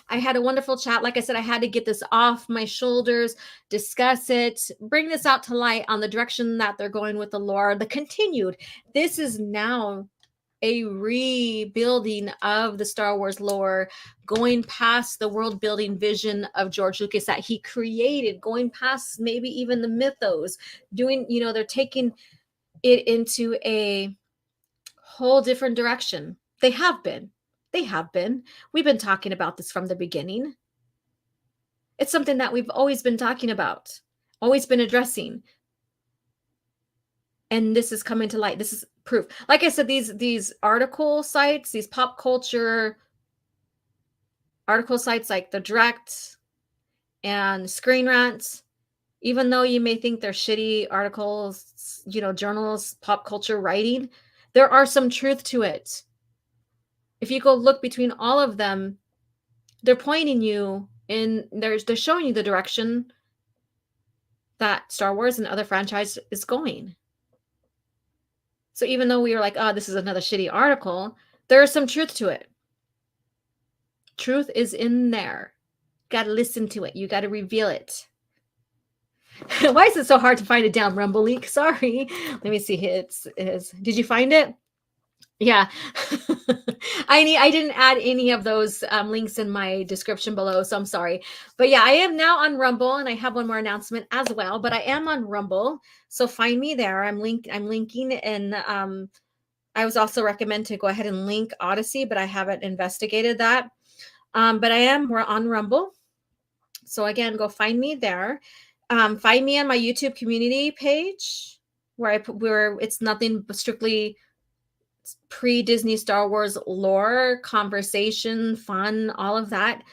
I had a wonderful chat. Like I said, I had to get this off my shoulders, discuss it, bring this out to light on the direction that they're going with the lore, the continued. This is now a rebuilding of the Star Wars lore, going past the world building vision of George Lucas that he created, going past maybe even the mythos, doing, they're taking it into a whole different direction. They have been. We've been talking about this from the beginning. It's something that we've always been talking about, always been addressing. And this is coming to light. This is proof. Like I said, these article sites, these pop culture article sites like The Direct and Screen Rant, even though you may think they're shitty articles, journals, pop culture writing, there are some truth to it. If you go look between all of them, they're pointing you in, they're showing you the direction that Star Wars and other franchise is going. So even though we were like, oh, this is another shitty article, there is some truth to it. Truth is in there. Got to listen to it. You got to reveal it. Why is it so hard to find it down, Rumble Leak? Sorry. Let me see. Did you find it? Yeah. I didn't add any of those links in my description below, so I'm sorry. But yeah, I am now on Rumble, and I have one more announcement as well, but I am on Rumble, so find me there. I'm linking, and I was also recommend to go ahead and link Odyssey, but I haven't investigated that. But we're on Rumble. So again, go find me there. Find me on my YouTube community page where it's nothing but strictly pre-Disney Star Wars lore, conversation, fun, all of that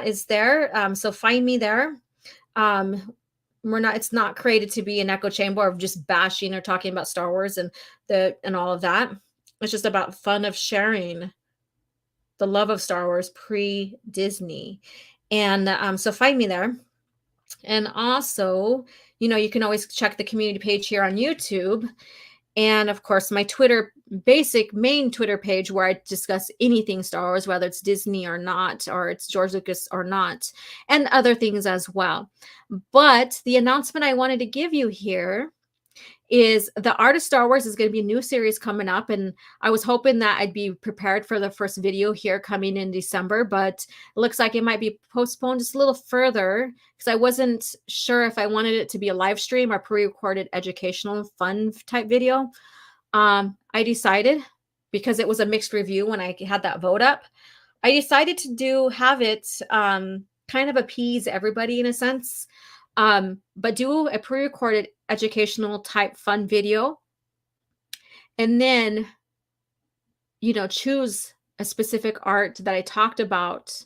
is there. So find me there. It's not created to be an echo chamber of just bashing or talking about Star Wars and all of that. It's just about fun of sharing the love of Star Wars pre-Disney. And so find me there. And also, you can always check the community page here on YouTube. And of course, my basic main Twitter page where I discuss anything Star Wars, whether it's Disney or not, or it's George Lucas or not, and other things as well. But the announcement I wanted to give you here is the Art of Star Wars is going to be a new series coming up. And I was hoping that I'd be prepared for the first video here coming in December, but it looks like it might be postponed just a little further because I wasn't sure if I wanted it to be a live stream or pre-recorded educational fun type video. I decided, because it was a mixed review when I had that vote up, I decided to have it kind of appease everybody in a sense. But do a pre-recorded educational type fun video, and then, choose a specific art that I talked about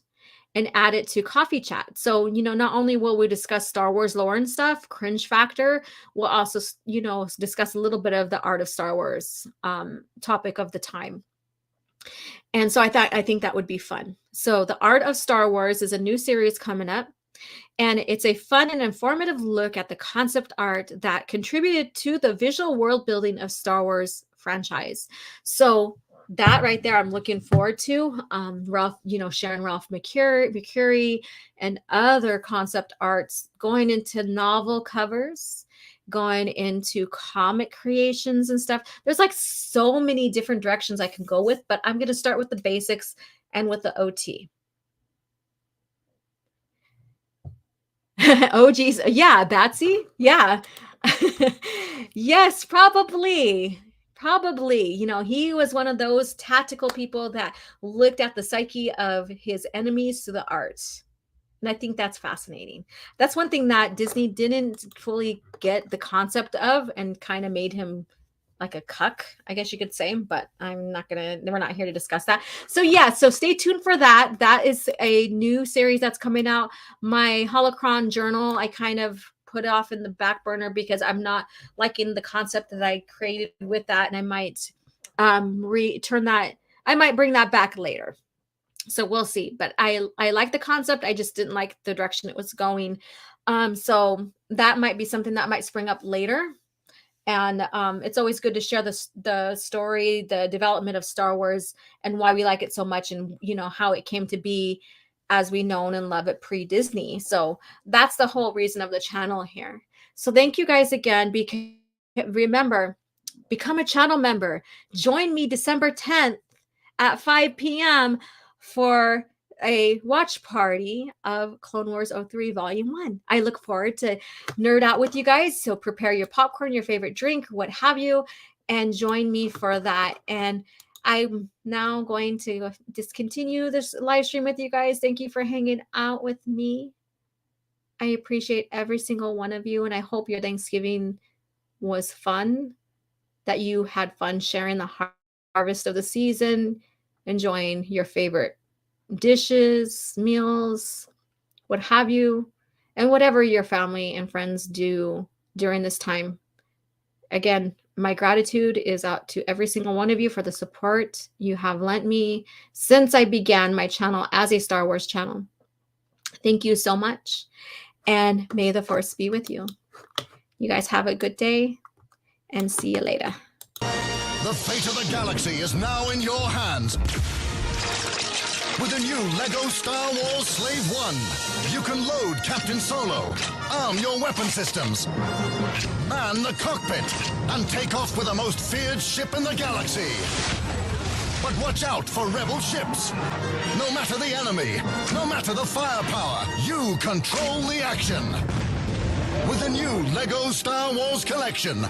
and add it to coffee chat. So, not only will we discuss Star Wars lore and stuff, cringe factor, we'll also, discuss a little bit of the art of Star Wars topic of the time. And so I think that would be fun. So the Art of Star Wars is a new series coming up. And it's a fun and informative look at the concept art that contributed to the visual world building of Star Wars franchise. So that right there, I'm looking forward to. Ralph, sharing Ralph Mercury and other concept arts, going into novel covers, going into comic creations and stuff. There's like so many different directions I can go with, but I'm going to start with the basics and with the OT. Oh, geez. Yeah, Batsy. Yeah. Yes, probably. He was one of those tactical people that looked at the psyche of his enemies to the arts. And I think that's fascinating. That's one thing that Disney didn't fully get the concept of and kind of made him like a cuck, I guess you could say, but we're not here to discuss that. So yeah, so stay tuned for that. That is a new series that's coming out. My Holocron journal, I kind of put off in the back burner because I'm not liking the concept that I created with that. And I might I might bring that back later. So we'll see. But I like the concept. I just didn't like the direction it was going. So that might be something that might spring up later. And it's always good to share the story, the development of Star Wars and why we like it so much and, how it came to be as we know and love it pre-Disney. So that's the whole reason of the channel here. So thank you guys again. Remember, become a channel member. Join me December 10th at 5 p.m. for a watch party of Clone Wars 03 Volume 1. I look forward to nerd out with you guys. So prepare your popcorn, your favorite drink, what have you, and join me for that. And I'm now going to discontinue this live stream with you guys. Thank you for hanging out with me. I appreciate every single one of you, and I hope your Thanksgiving was fun, that you had fun sharing the harvest of the season, enjoying your favorite dishes, meals, what have you, and whatever your family and friends do during this time. Again, my gratitude is out to every single one of you for the support you have lent me since I began my channel as a Star Wars channel. Thank you so much, and may the Force be with you. You guys have a good day, and see you later. The fate of the galaxy is now in your hands. With the new LEGO Star Wars Slave 1, you can load Captain Solo, arm your weapon systems, man the cockpit, and take off with the most feared ship in the galaxy. But watch out for rebel ships. No matter the enemy, no matter the firepower, you control the action. With the new LEGO Star Wars collection.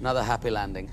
Another happy landing.